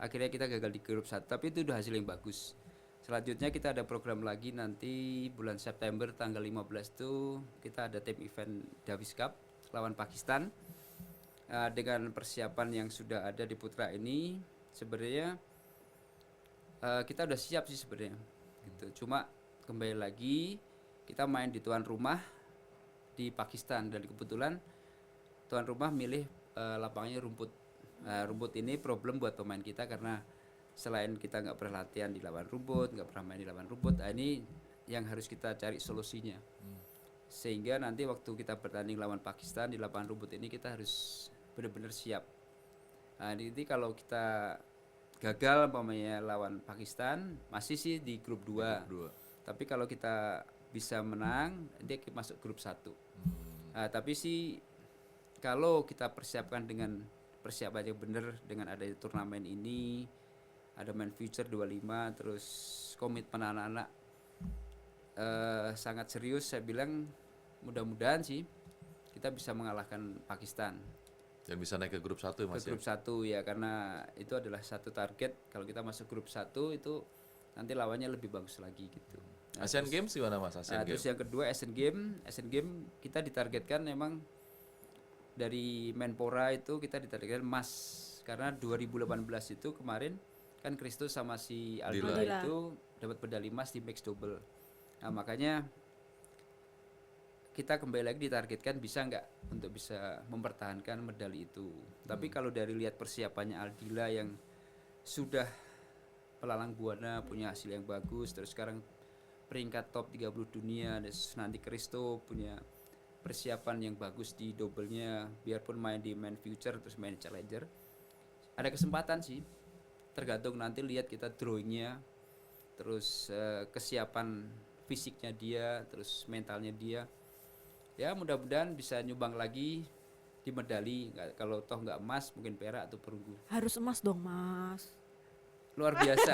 Akhirnya kita gagal di grup 1, tapi itu udah hasil yang bagus. Selanjutnya kita ada program lagi nanti bulan September tanggal 15 itu kita ada tim event Davis Cup lawan Pakistan. Dengan persiapan yang sudah ada di putra ini sebenarnya kita udah siap sih sebenarnya gitu. Cuma kembali lagi kita main di tuan rumah di Pakistan dan kebetulan tuan rumah milih lapangannya rumput. Rumput ini problem buat pemain kita karena selain kita nggak pernah latihan di lapangan rumput, nggak pernah main di lapangan rumput, ini yang harus kita cari solusinya. Sehingga nanti waktu kita bertanding lawan Pakistan di lapangan rumput ini kita harus benar-benar siap. Nanti kalau kita gagal umpamanya lawan Pakistan masih sih di grup 2. Tapi kalau kita bisa menang dia masuk grup 1. Tapi sih kalau kita persiapkan dengan persiapan yang benar dengan ada turnamen ini, ada main future 25, terus komitmen anak-anak sangat serius, saya bilang mudah-mudahan sih kita bisa mengalahkan Pakistan. Dan bisa naik ke grup 1 Mas. Ke grup 1 ya, karena itu adalah satu target. Kalau kita masuk grup 1 itu nanti lawannya lebih bagus lagi gitu. Asian Games gimana Mas? Terus yang kedua Asian Game kita ditargetkan memang dari Menpora itu kita ditargetkan emas karena 2018 itu kemarin kan Kristus sama si Aldila itu dapat medali emas di mixed double. Nah, makanya kita kembali lagi ditargetkan bisa nggak untuk bisa mempertahankan medali itu. Tapi kalau dari lihat persiapannya Aldila yang sudah pelalang buana punya hasil yang bagus, terus sekarang peringkat top 30 dunia, dan nanti Kristo punya persiapan yang bagus di double-nya, biarpun main di main future terus main challenger, ada kesempatan sih. Tergantung nanti lihat kita drawingnya, terus kesiapan fisiknya dia, terus mentalnya dia. Ya mudah-mudahan bisa nyumbang lagi di medali. Kalau toh nggak emas mungkin perak atau perunggu. Harus emas dong Mas. Luar biasa.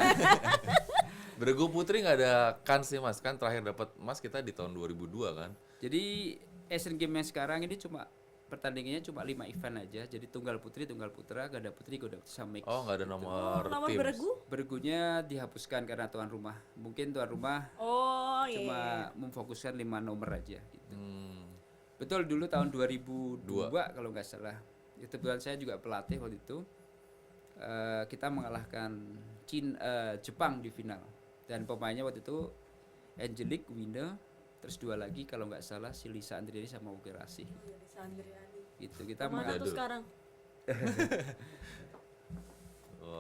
Bergu putri nggak ada kans sih Mas, kan terakhir dapat emas kita di tahun 2002 kan. Jadi Asian Games yang sekarang ini cuma pertandingannya cuma 5 event aja. Jadi tunggal putri, tunggal putra, ganda putri, ganda putra sama mix. Oh nggak ada nomor Nomor tim. beregu? Bergunya dihapuskan karena tuan rumah. Mungkin tuan rumah cuma memfokuskan 5 nomor aja gitu. Betul, dulu tahun 2002 kalau nggak salah. Itu kebetulan saya juga pelatih waktu itu. Kita mengalahkan Jepang di final. Dan pemainnya waktu itu Angelique Winner, terus 2 lagi kalau nggak salah si Lisa Andriani sama Uke Rasih. Lisa Andriani. Gitu kita Mana tuh sekarang?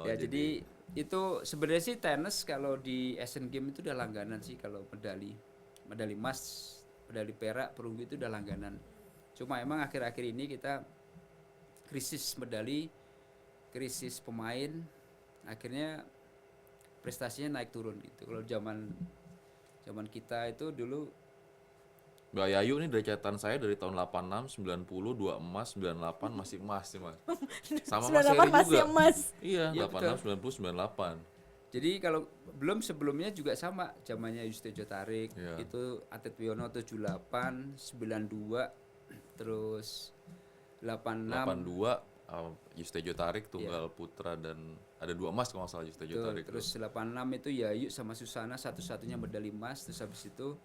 Ya jadi itu sebenarnya sih tenis kalau di Asian Games itu udah langganan sih, kalau medali emas, medali perak, perunggu itu udah langganan. Cuma emang akhir-akhir ini kita krisis medali, krisis pemain, akhirnya prestasinya naik turun gitu. Kalau zaman kita itu dulu Mbak Yayu nih dari catatan saya dari tahun 86, 90, 2 emas, 98 masih emas sih Mas. Sama Mas Heri juga. Emas. Iya, Iya, 86, 90, 98. jadi kalau belum sebelumnya juga sama zamannya Yustejo Tarik, Iya. itu Atlet Wiono 78, 92, terus 86. 82 Yustejo Tarik tunggal putra dan ada 2 emas kalau nggak salah Yustejo Betul, Tarik. terus 86 itu Yayu sama Susana satu-satunya medali emas. Terus habis itu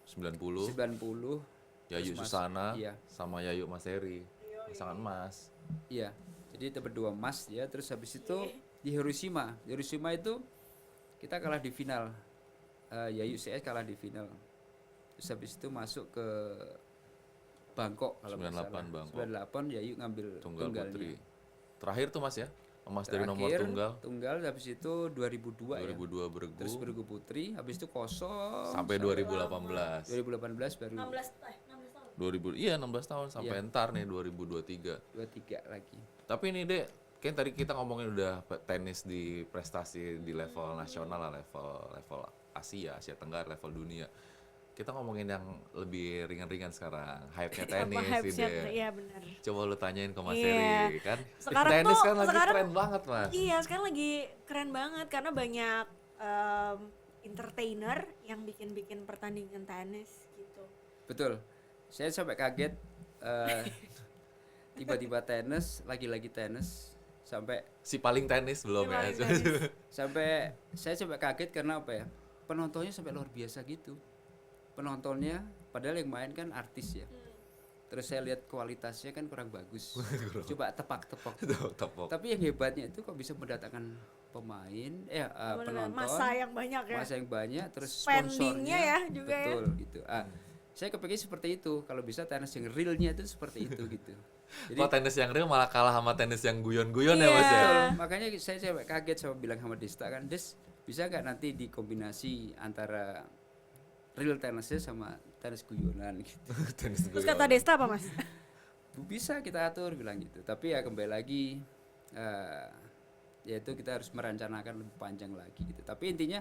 90 90 Yayu terus Susana iya. sama Yayu Mas Heri pasangan emas. Iya, jadi dapat 2 emas ya. Terus habis itu di Hiroshima itu kita kalah di final. Yayu CS kalah di final. Terus habis itu masuk ke Bangkok kalau nggak 98 salah. Bangkok. 98 Yayu ngambil Tunggal tunggalnya. putri. Terakhir tuh Mas ya. Emas dari nomor Tunggal habis itu 2002 ya. 2002 bergu Terus bergu putri, habis itu kosong sampai 2018. 2018 baru 16 tahun. 2000 iya 16 tahun sampai entar nih 2023. 23 lagi. Tapi ini Dek, kan tadi kita ngomongin udah tenis di prestasi di level nasional lah, level Asia Tenggara, level dunia. Kita ngomongin yang lebih ringan-ringan sekarang, hype-nya tenis sih Dek. Iya benar. Coba lu tanyain ke Mas Iya. Heri kan. Sekarang Tenis tuh- kan lagi sekarang- keren banget Mas. Iya sekarang lagi keren banget karena banyak entertainer yang bikin pertandingan tenis gitu. Betul. Saya sampai kaget eh, tiba-tiba tenis, lagi-lagi tenis, sampai Si paling tenis belum Si ya. paling tenis. saya sampai kaget karena apa ya, penontonnya sampai luar biasa gitu. Penontonnya padahal yang main kan artis ya, terus saya lihat kualitasnya kan kurang bagus, coba tepak-tepok. Tepok. Tapi yang hebatnya itu kok bisa mendatangkan pemain, Bener-bener penonton, masa yang banyak ya. masa yang banyak, terus Spendingnya sponsornya ya juga ya. betul gitu. Saya kepikir seperti itu, kalau bisa tenis yang realnya itu seperti itu gitu. Jadi Kok tenis yang real malah kalah sama tenis yang guyon-guyon ya Iya. Mas ya. betul, makanya saya sampai kaget sama bilang sama Desta kan, Des bisa nggak nanti dikombinasi antara real tenisnya sama tenis guyonan gitu. Tenis Terus guyon. kata Desta apa Mas? Bisa kita atur bilang gitu, tapi ya kembali lagi yaitu kita harus merencanakan lebih panjang lagi gitu. Tapi intinya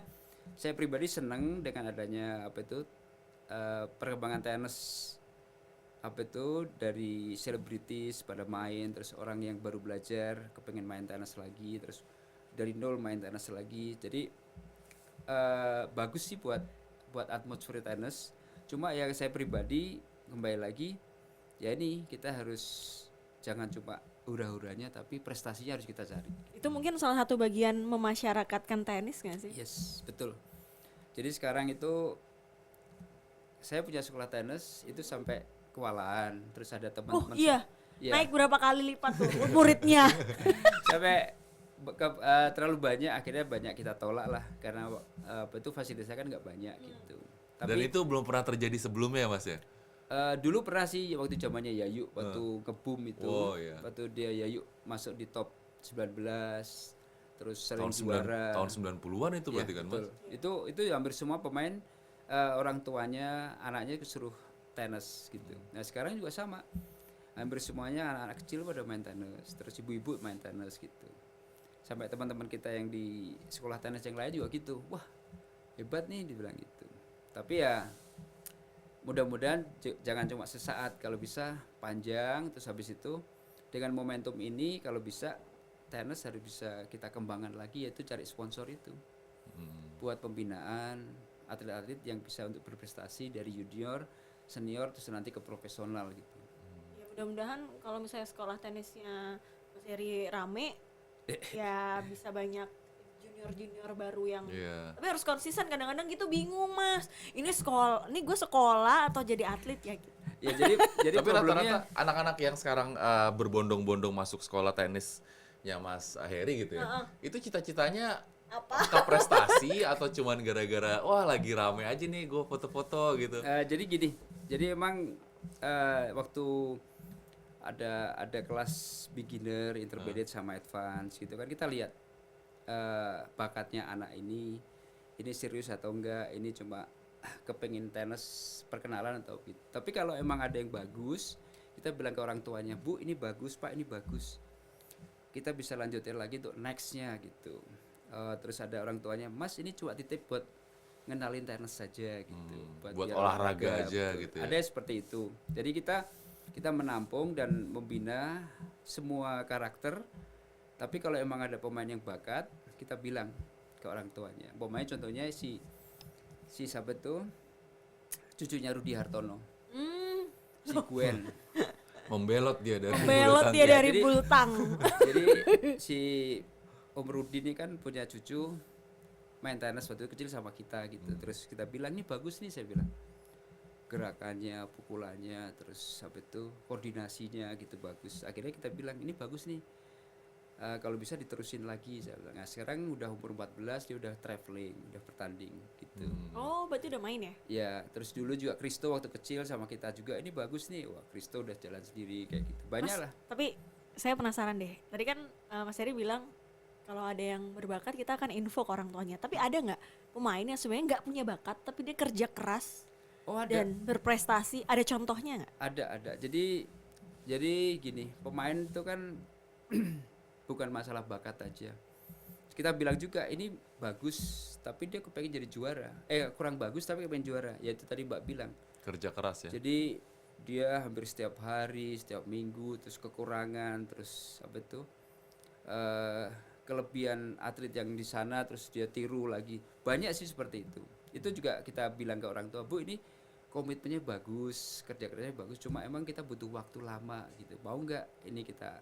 saya pribadi senang dengan adanya apa itu perkembangan tenis, apa itu dari selebritis pada main, terus orang yang baru belajar kepengen main tenis lagi, terus dari nol main tenis lagi. Jadi bagus sih buat atmosfer tenis. Cuma ya saya pribadi kembali lagi ya ini kita harus jangan cuma hura-huranya tapi prestasinya harus kita cari. Itu mungkin salah satu bagian memasyarakatkan tenis nggak sih? Yes, betul. Jadi sekarang itu saya punya sekolah tenis itu sampai kewalahan, terus ada Oh teman-teman iya, Iya. naik berapa kali lipat tuh muridnya. sampai terlalu banyak, akhirnya banyak kita tolak lah karena apa itu fasilitasnya kan nggak banyak gitu. Dan Tapi itu belum pernah terjadi sebelumnya ya Mas ya. dulu pernah sih waktu zamannya Yayu, waktu ngebum itu, Oh, iya. waktu dia Yayu masuk di top 19, terus sering Tahun juara. tahun 90-an itu berarti Ya, kan betul. Mas. Itu hampir semua pemain orang tuanya, anaknya suruh tenis gitu. Nah sekarang juga sama, hampir semuanya anak-anak kecil pada main tenis, terus ibu-ibu main tenis gitu. Sampai teman-teman kita yang di sekolah tenis yang lain juga gitu, wah hebat nih dibilang gitu. Tapi ya mudah-mudahan jangan cuma sesaat, kalau bisa panjang, terus habis itu dengan momentum ini kalau bisa tenis harus bisa kita kembangkan lagi, yaitu cari sponsor itu buat pembinaan atlet-atlet yang bisa untuk berprestasi dari junior, senior, terus nanti ke profesional gitu. Ya mudah-mudahan kalau misalnya sekolah tenisnya Mas Heri rame, ya bisa banyak junior-junior baru yang Iya. tapi harus konsisten. Kadang-kadang gitu bingung Mas, ini gue sekolah atau jadi atlet ya gitu. Ya jadi Tapi problemnya rata-rata anak-anak yang sekarang berbondong-bondong masuk sekolah tenis ya Mas Heri gitu ya. Itu cita-citanya apakah prestasi atau cuman gara-gara wah lagi rame aja nih gue foto-foto gitu. jadi gini, jadi emang waktu ada kelas beginner, intermediate sama advance gitu kan, kita lihat bakatnya anak ini serius atau enggak, ini cuma kepengin tenis perkenalan atau gitu. Tapi kalau emang ada yang bagus, kita bilang ke orang tuanya, Bu ini bagus, Pak ini bagus, kita bisa lanjutin lagi untuk nextnya gitu. Terus ada orang tuanya, Mas ini cuma titip buat ngenalin tenis saja gitu, buat biar olahraga aja betul. gitu ya. Ada seperti itu. Jadi kita menampung dan membina semua karakter. Tapi kalau emang ada pemain yang bakat, kita bilang ke orang tuanya. Pemain contohnya si siapa tuh, cucunya Rudi Hartono, si Gwen. Membelot dia dari Belot bulu dia tangkis. dari Jadi- bulu tang. Jadi si Om Rudi ini kan punya cucu main tenis waktu itu kecil sama kita gitu. Terus kita bilang ini bagus nih, saya bilang gerakannya, pukulannya, terus sampai itu koordinasinya gitu bagus. Akhirnya kita bilang ini bagus nih. Kalau bisa diterusin lagi, saya bilang. Nah, sekarang udah umur 14, dia udah traveling, udah bertanding gitu. Oh berarti udah main ya? Ya, terus dulu juga Kristo waktu kecil sama kita juga ini bagus nih. Wah, Kristo udah jalan sendiri kayak gitu. Banyak Mas, lah. tapi saya penasaran deh. Tadi kan Mas Heri bilang kalau ada yang berbakat kita akan info ke orang tuanya. Tapi ada nggak pemain yang sebenarnya nggak punya bakat tapi dia kerja keras Oh, ada. dan berprestasi? Ada contohnya nggak? Ada. Jadi gini, pemain itu kan bukan masalah bakat aja. Kita bilang juga ini bagus, tapi dia kepengen jadi juara. Kurang bagus tapi kepengen juara. Ya itu tadi Mbak bilang. Kerja keras ya. Jadi dia hampir setiap hari, setiap minggu, terus kekurangan, terus apa itu kelebihan atlet yang di sana, terus dia tiru lagi. Banyak sih seperti itu. Itu juga kita bilang ke orang tua, Bu ini komitmennya bagus, kerja kerjanya bagus, cuma emang kita butuh waktu lama gitu. Mau nggak ini kita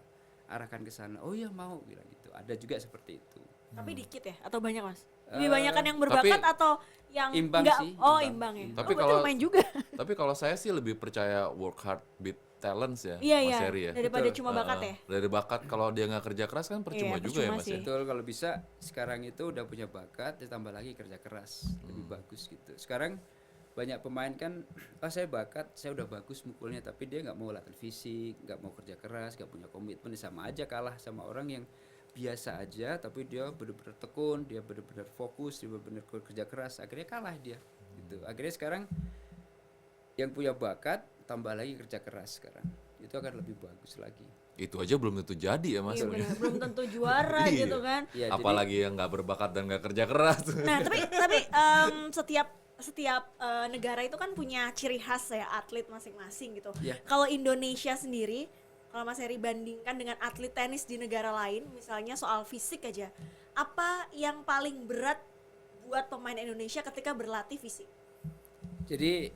arahkan ke sana? Oh iya mau, bilang gitu. Ada juga seperti itu. Tapi dikit ya atau banyak Mas? Lebih Eh, banyakan yang berbakat atau yang imbang enggak? sih, Oh, imbang. imbang ya. Tapi Berarti kalau- lumayan juga. Tapi kalau saya sih lebih percaya work hard beat talents ya, Iya, Mas iya. Heri ya. Daripada Betul. cuma bakat ya. Dari bakat, kalau dia nggak kerja keras kan percuma Iya, juga ya percuma Mas sih. ya. Betul, kalau bisa sekarang itu udah punya bakat, ditambah lagi kerja keras, lebih bagus gitu. Sekarang banyak pemain kan, saya bakat, saya udah bagus mukulnya, tapi dia nggak mau latihan fisik, nggak mau kerja keras, nggak punya komitmen, sama aja kalah sama orang yang biasa aja, tapi dia benar-benar tekun, dia benar-benar fokus, dia benar-benar kerja keras, akhirnya kalah dia. Gitu. Akhirnya sekarang yang punya bakat, tambah lagi kerja keras sekarang, itu akan lebih bagus lagi. Itu aja belum tentu jadi ya Mas. Iya benar, belum tentu juara Iya. gitu kan. Ya, Apalagi yang nggak berbakat dan nggak kerja keras. Nah, tapi setiap negara itu kan punya ciri khas ya atlet masing-masing gitu. Iya. Kalau Indonesia sendiri, kalau Mas Heri bandingkan dengan atlet tenis di negara lain, misalnya soal fisik aja, apa yang paling berat buat pemain Indonesia ketika berlatih fisik? Jadi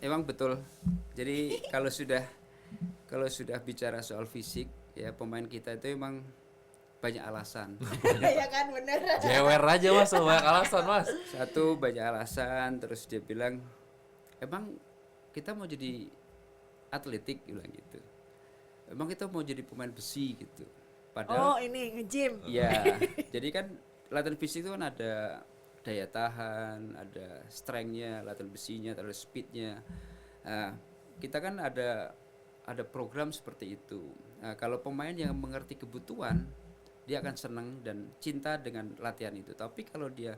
emang betul. Jadi kalau sudah bicara soal fisik, ya pemain kita itu emang banyak alasan. Ya kan, bener. Jewer aja Mas, banyak alasan Mas. Satu, banyak alasan, terus dia bilang emang kita mau jadi atletik, bilang gitu. Emang kita mau jadi pemain besi gitu. Oh, Padahal ini nge-gym. ya, jadi kan latihan fisik itu kan ada daya tahan, ada strength-nya, latihan besinya, ada speed-nya. Nah, kita kan ada program seperti itu. Nah, kalau pemain yang mengerti kebutuhan, dia akan senang dan cinta dengan latihan itu. Tapi kalau dia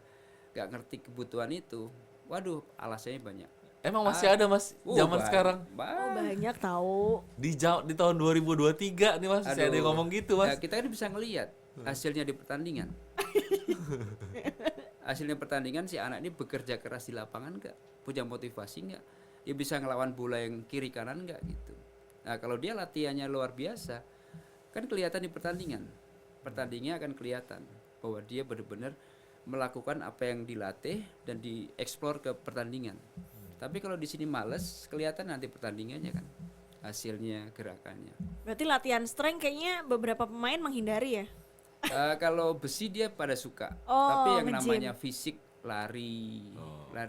nggak ngerti kebutuhan itu, waduh, alasannya banyak. Emang masih ada Mas zaman Banyak, sekarang Oh, banyak tahu. di tahun 2023 nih Mas, masih ada yang Aduh. ngomong gitu Mas. Ya, kita kan bisa ngelihat hasilnya di pertandingan. Hasilnya pertandingan si anak ini bekerja keras di lapangan nggak, punya motivasi nggak, dia bisa ngelawan bola yang kiri kanan nggak gitu. Nah kalau dia latihannya luar biasa, kan kelihatan di pertandingannya akan kelihatan bahwa dia benar-benar melakukan apa yang dilatih dan dieksplor ke pertandingan. Tapi kalau di sini males, kelihatan nanti pertandingannya kan, hasilnya, gerakannya. Berarti latihan strength kayaknya beberapa pemain menghindari ya. Kalau besi dia pada suka, Oh, tapi yang nge-gym. namanya fisik, lari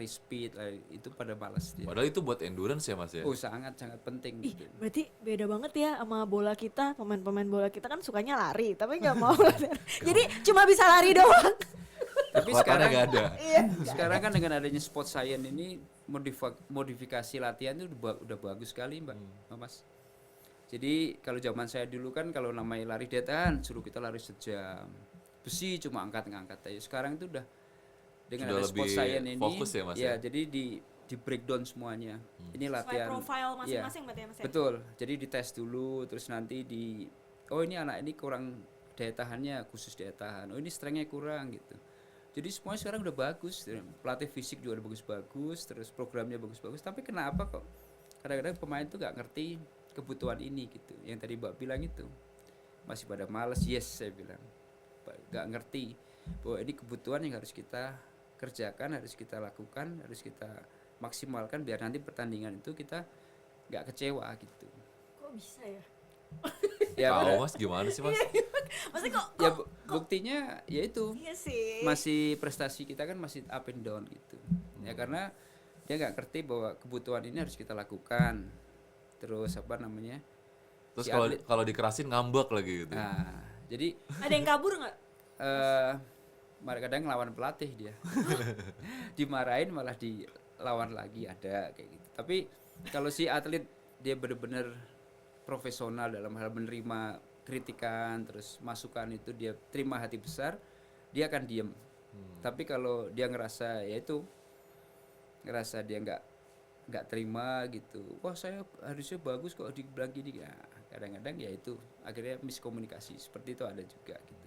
speed, itu pada malas dia. Padahal itu buat endurance ya Mas ya. Oh sangat penting. Ih, gitu. berarti beda banget ya sama bola kita. Pemain-pemain bola kita kan sukanya lari, tapi nggak mau latihan. Jadi cuma bisa lari doang. Tapi Kekuatannya sekarang nggak ada. sekarang kan dengan adanya sport science ini modifikasi latihan itu udah bagus sekali Mbak, Mas. Jadi kalau zaman saya dulu kan kalau namanya lari datahan suruh kita lari sejam. Besi cuma angkat-ngangkat aja. Sekarang itu udah dengan Sudah ada sport lebih science ini fokus ya, Mas, ya? jadi di breakdown semuanya. Ini Sesuai latihan. profile Iya, masing-masing berarti ya Mas ya? betul. Jadi dites dulu terus nanti oh ini anak ini kurang daya tahannya, khusus daya tahan. Oh ini strength-nya kurang gitu. Jadi semuanya sekarang udah bagus. Pelatih fisik juga udah bagus-bagus, terus programnya bagus-bagus. Tapi kenapa kok kadang-kadang pemain tuh nggak ngerti kebutuhan ini gitu. Yang tadi Mbak bilang itu masih pada males. Yes, saya bilang nggak ngerti bahwa ini kebutuhan yang harus kita kerjakan, harus kita lakukan, harus kita maksimalkan biar nanti pertandingan itu kita nggak kecewa gitu. Kok bisa ya? Ya, Tahu Mas gimana sih Mas? Maksudnya kok ya buktinya ya itu iya sih. masih prestasi kita kan masih up and down gitu. Ya karena dia nggak ngerti bahwa kebutuhan ini harus kita lakukan. Terus apa namanya? Terus si kalau atlet- kalau dikerasin ngambek lagi gitu. Nah, jadi Ada yang kabur nggak? kadang ngelawan pelatih dia. Dimarahin malah dilawan lagi ada kayak gitu. Tapi kalau si atlet dia benar-benar profesional dalam hal menerima kritikan terus masukan itu dia terima hati besar, dia akan diem. Tapi kalau dia ngerasa ya itu ngerasa dia nggak terima gitu, wah saya harusnya bagus kok dibilang gini ya, kadang-kadang ya itu akhirnya miskomunikasi seperti itu ada juga gitu.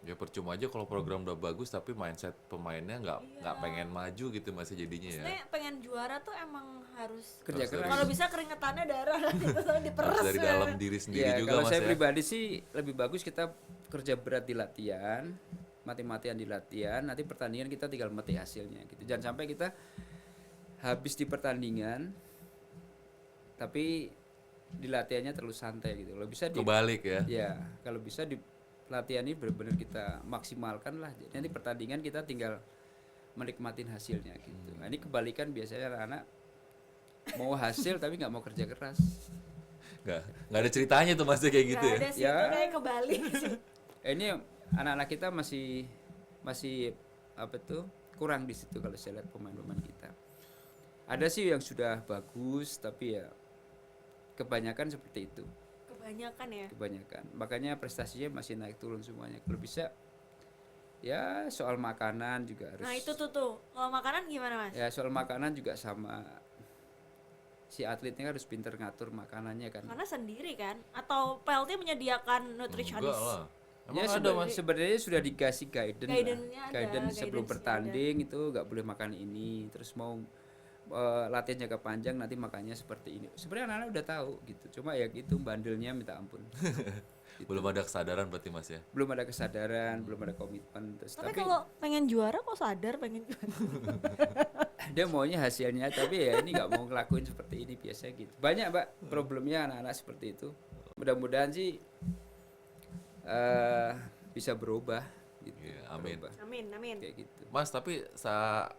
Ya percuma aja kalau program udah bagus tapi mindset pemainnya nggak pengen maju gitu masih jadinya ya. Maksudnya pengen juara tuh emang harus Kerja Harus keras. kalau bisa keringetannya darah itu soalnya diperes. Harus dari dalam diri sendiri Ya, juga kalau Mas saya ya. pribadi sih lebih bagus kita kerja berat di latihan, mati-matian di latihan, nanti pertandingan kita tinggal mati hasilnya gitu. Jangan sampai kita habis di pertandingan tapi di latihannya terlalu santai gitu. Kalau bisa Kebalik ya. ya, kalau bisa di latihan ini benar-benar kita maksimalkan lah. Jadi nanti pertandingan kita tinggal menikmatin hasilnya gitu. Nah, ini kebalikan biasanya anak-anak mau hasil tapi nggak mau kerja keras. Nggak ada ceritanya tuh Mas kayak gitu Nggak ya. ada sih, Ya. itu kayak kebalik sih. Ini anak-anak kita masih apa tuh kurang di situ kalau saya lihat pemain-pemain kita. Ada sih yang sudah bagus tapi ya kebanyakan seperti itu. Kebanyakan ya. Kebanyakan. Makanya prestasinya masih naik turun semuanya. Kalau bisa ya soal makanan juga harus. Nah itu tuh. Kalau makanan gimana Mas? Ya soal makanan juga sama. Si atletnya harus pinter ngatur makanannya kan. Karena sendiri kan? Atau PLT menyediakan Enggak nutritionist? lah. Ya Emang ada Mas? sebenarnya sudah dikasih guidance lah. Guidance-nya ada, Guidance sebelum guidance-nya bertanding itu nggak boleh makan ini. Terus mau latihan jangka panjang nanti makannya seperti ini. Sebenarnya anak-anak udah tahu gitu. Cuma ya gitu bandelnya minta ampun. Belum ada kesadaran berarti Mas ya. Belum ada kesadaran, belum ada komitmen. Terus, Tapi kalau pengen juara kok sadar pengen juara? dia maunya hasilnya tapi ya ini nggak mau ngelakuin seperti ini biasanya gitu. Banyak Mbak problemnya anak-anak seperti itu. Mudah-mudahan sih bisa berubah gitu. Iya, amin. Berubah, Amin. kayak gitu. Mas, tapi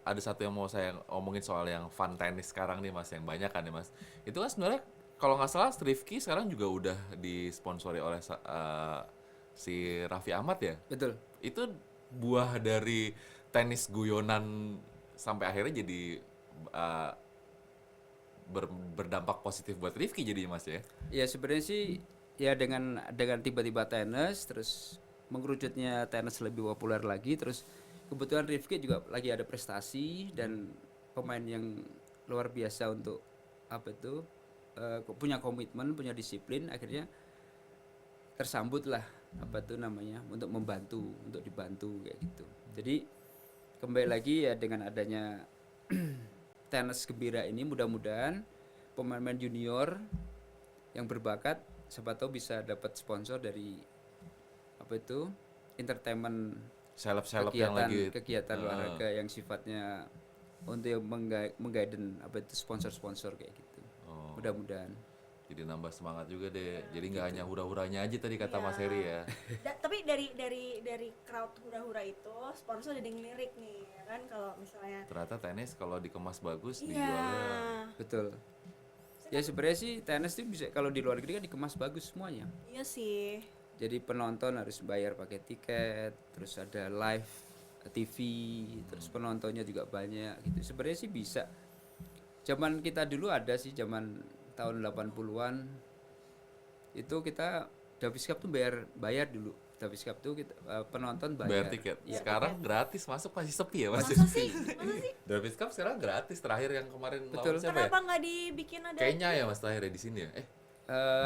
ada satu yang mau saya omongin soal yang fun tenis sekarang nih Mas, yang banyak kan ya Mas. Itu kan sebenarnya kalau nggak salah Rifki sekarang juga udah disponsori oleh si Raffi Ahmad ya. Betul. Itu buah dari tenis guyonan sampai akhirnya jadi berdampak positif buat Rifki jadi Mas ya. Ya sebenarnya sih ya dengan tiba-tiba tenis terus mengerucutnya tenis lebih populer lagi terus kebetulan Rifki juga lagi ada prestasi dan pemain yang luar biasa untuk apa itu punya komitmen, punya disiplin akhirnya tersambut lah apa itu namanya untuk dibantu kayak gitu. Jadi kembali lagi ya dengan adanya tenis gembira ini mudah-mudahan pemain-pemain junior yang berbakat siapa tahu bisa dapat sponsor dari apa itu entertainment Seleb-seleb yang lagi kegiatan olahraga yang sifatnya untuk mengguiden apa itu sponsor-sponsor kayak gitu. Oh. Mudah-mudahan. Jadi nambah semangat juga deh. Jadi nggak hanya hura-huranya aja tadi kata Mas Heri ya. Tapi dari crowd hura-hura itu sponsor jadi ngelirik nih ya kan kalau misalnya. Ternyata tenis kalau dikemas bagus Iya. dijualnya. Betul. Ya sebenarnya sih tenis itu bisa kalau di luar negeri kan dikemas bagus semuanya. Iya sih. Jadi penonton harus bayar pakai tiket, terus ada live TV, terus penontonnya juga banyak gitu. Sebenarnya sih bisa. Zaman kita dulu ada sih zaman tahun 80-an. Itu kita Davis Cup tuh bayar dulu. Davis Cup tuh kita penonton Bayar bayar. tiket. Iya. Sekarang gratis masuk masih sepi ya Mas. Masa sih? Davis Cup sekarang gratis terakhir yang kemarin Betul. lawan siapa ya? Kenapa nggak dibikin ada? Kayaknya ya Mas terakhir ya di sini ya.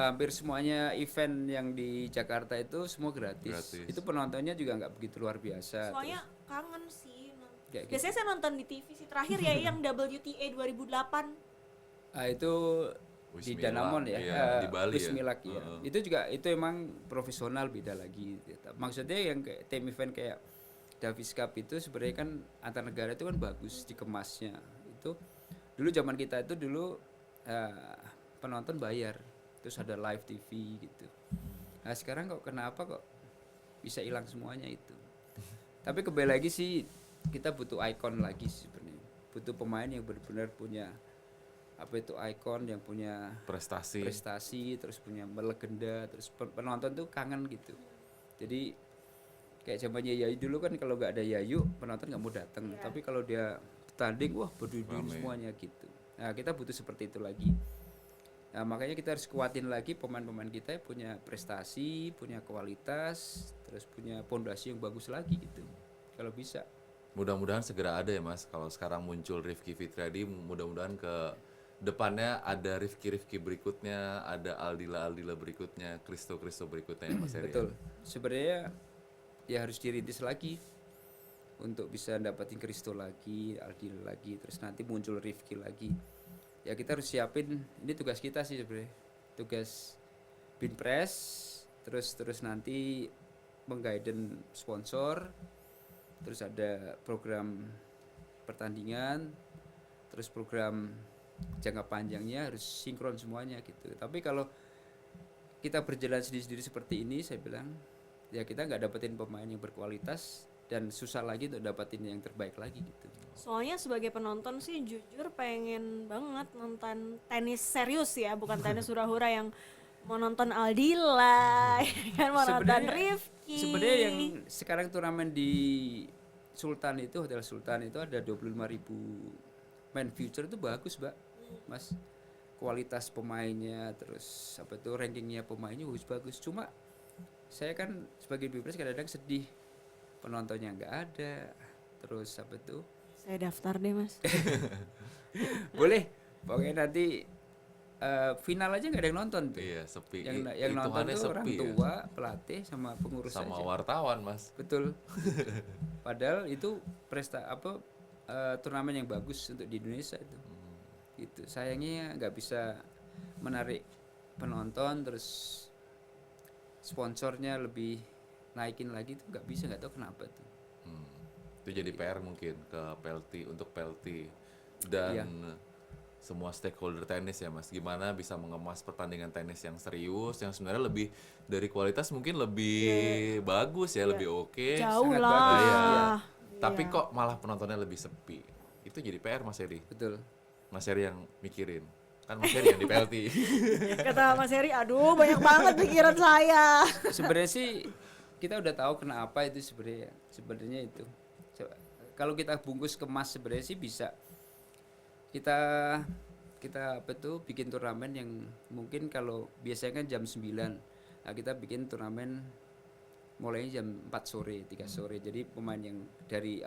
Hampir semuanya event yang di Jakarta itu semua gratis. Gratis. Itu penontonnya juga nggak begitu luar biasa. Soalnya kangen sih. Kayak gitu. Biasanya saya nonton di TV sih terakhir ya yang WTA 2008. Itu di Wismilak, Danamon ya, iya, di Bali ya. Wismilak ya. Itu juga itu emang profesional beda lagi. Maksudnya yang kayak tim event kayak Davis Cup itu sebenarnya kan antar negara itu kan bagus dikemasnya. Itu dulu zaman kita itu dulu penonton bayar, terus ada live TV gitu. Nah sekarang kok kenapa kok bisa hilang semuanya itu? Tapi kembali lagi sih kita butuh ikon lagi sih sebenarnya. Butuh pemain yang benar-benar punya apa itu ikon yang punya prestasi terus punya melegenda terus penonton tuh kangen gitu. Jadi kayak zamannya Yayu dulu kan kalau nggak ada Yayu penonton nggak mau datang. Tapi kalau dia tanding wah berduyun semuanya gitu. Nah kita butuh seperti itu lagi. Nah, makanya kita harus kuatin lagi pemain-pemain kita punya prestasi, punya kualitas, terus punya pondasi yang bagus lagi gitu. Kalau bisa. Mudah-mudahan segera ada ya Mas. Kalau sekarang muncul Rifki Fitriadi, mudah-mudahan ke depannya ada Rifki berikutnya, ada Aldila berikutnya, Kristo berikutnya ya Mas Heri. Betul. Sebenarnya ya harus dirintis lagi untuk bisa dapatin Kristo lagi, Aldila lagi, terus nanti muncul Rifki lagi. Ya kita harus siapin, ini tugas kita sih sebenarnya. Tugas Binpres, terus nanti mengguiden sponsor, terus ada program pertandingan, terus program jangka panjangnya harus sinkron semuanya gitu. Tapi kalau kita berjalan sendiri-sendiri seperti ini, saya bilang ya kita nggak dapetin pemain yang berkualitas dan susah lagi untuk dapetin yang terbaik lagi gitu. Soalnya sebagai penonton sih jujur pengen banget nonton tenis serius ya, bukan tenis hura-hura yang mau nonton Aldila, ya kan, mau nonton Rifki. Sebenarnya yang sekarang turnamen di Sultan itu, Hotel Sultan itu ada 25.000 main future, itu bagus, Mbak. Mas, kualitas pemainnya, terus apa itu rankingnya pemainnya bagus. Cuma saya kan sebagai bipres kadang-kadang sedih penontonnya nggak ada, terus apa itu. Saya daftar deh Mas. Boleh, pokoknya nanti final aja nggak ada yang nonton tuh. Iya, sepi. Yang nonton tuh orang tua, pelatih sama pengurus sama aja. wartawan, Mas. Betul. Padahal itu turnamen yang bagus untuk di Indonesia itu. Gitu. Sayangnya nggak bisa menarik penonton, terus sponsornya lebih naikin lagi tuh nggak bisa, nggak tahu kenapa tuh. Itu jadi PR mungkin ke PLT, untuk PLT dan semua stakeholder tenis ya Mas. Gimana bisa mengemas pertandingan tenis yang serius, yang sebenarnya lebih dari kualitas mungkin lebih bagus ya, lebih oke. Jauh sangat lah. bagus, Iya. Iya. Tapi kok malah penontonnya lebih sepi. Itu jadi PR Mas Heri. Betul. Mas Heri yang mikirin. Kan Mas Heri yang di PLT. Kata Mas Heri, aduh banyak banget pikiran saya. Sebenarnya sih kita udah tahu kenapa itu sebenarnya. Sebenarnya itu. Kalau kita bungkus kemas sebenarnya sih bisa. Kita apa tuh bikin turnamen yang mungkin kalau biasanya kan jam 9. Nah, kita bikin turnamen mulainya jam 4 sore, 3 sore. Jadi pemain yang dari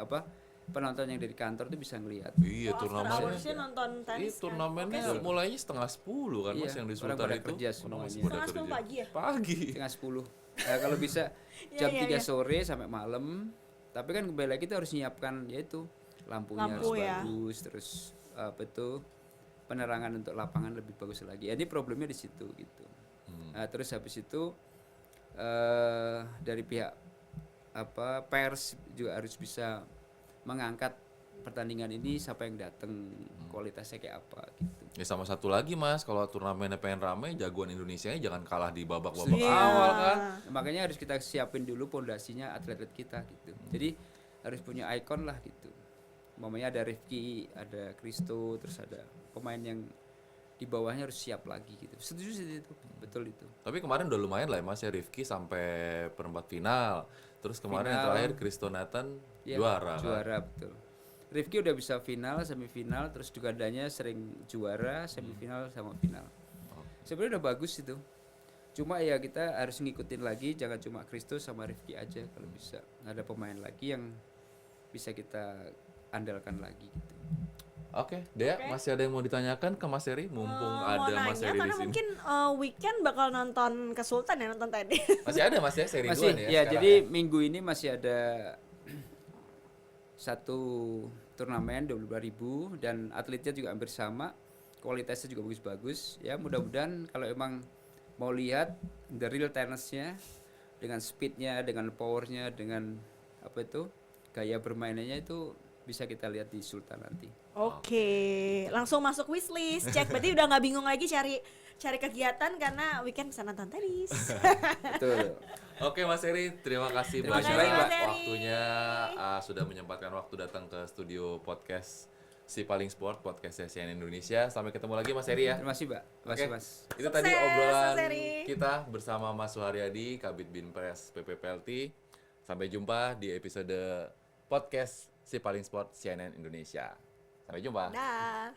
penonton yang dari kantor tuh bisa ngelihat. Iya, turnamennya. Nonton tenis. Turnamennya mulainya setengah 10 kan Mas, Iya, yang di orang Sultan pada itu. kerja Orang semuanya. masih pada Setengah 10 kerja. pagi ya? Pagi. Setengah 10. Nah, kalau bisa jam 3 sore sampai malam. Tapi kan kembali lagi kita harus nyiapkan yaitu lampunya Lampu harus ya. bagus, terus penerangan untuk lapangan lebih bagus lagi. Ini problemnya di situ gitu. Nah, terus habis itu dari pihak pers juga harus bisa mengangkat pertandingan ini, siapa yang datang, kualitasnya kayak apa gitu. Ya sama satu lagi Mas, kalau turnamennya pengen rame, jagoan Indonesianya jangan kalah di babak-babak Iya. awal kan. Nah, makanya harus kita siapin dulu pondasinya atlet-atlet kita gitu. Jadi harus punya ikon lah gitu. Mamanya ada Rifki, ada Kristo, terus ada pemain yang di bawahnya harus siap lagi gitu. Setuju sih itu, betul itu. Tapi kemarin udah lumayan lah ya Mas ya, Rifki sampai perempat final. Terus kemarin yang Final. terakhir Kristo Nathan Ya, juara. Kan? Juara betul. Rifki udah bisa final, semifinal, terus juga adanya sering juara, semifinal sama final. Sebenarnya udah bagus itu. Cuma ya kita harus ngikutin lagi, jangan cuma Kristo sama Rifki aja kalau bisa. Ada pemain lagi yang bisa kita andalkan lagi gitu. Oke, Dea, masih ada yang mau ditanyakan ke Mas Heri? Mumpung Mau ada nanya, Mas Heri di karena sini. mungkin weekend bakal nonton ke Sultan ya, nonton tenis. Masih ada Mas ya, seri Masih 2 nih ya, sekarang jadi minggu ini masih ada satu turnamen 22.000 dan atletnya juga hampir sama, kualitasnya juga bagus-bagus ya. Mudah-mudahan kalau emang mau lihat the real tennisnya dengan speednya, dengan powernya, dengan gaya bermainannya itu bisa kita lihat di Sultan nanti. Oke, langsung masuk wishlist, cek. Berarti udah nggak bingung lagi cari kegiatan karena weekend bisa nonton tenis. Betul. Oke Mas Heri, terima kasih Terima banyak kasih, Mas Heri. waktunya, sudah menyempatkan waktu datang ke studio podcast Si Paling Sport, podcastnya CNN Indonesia. Sampai ketemu lagi Mas Heri ya. Terima kasih, Mbak. Terima kasih, Oke. Mas. Itu tadi Sukses, obrolan Mas Heri. kita bersama Mas Suharyadi, Kabid Binpres PPPLT. Sampai jumpa di episode podcast Si Paling Sport CNN Indonesia. Sampai jumpa. Dah.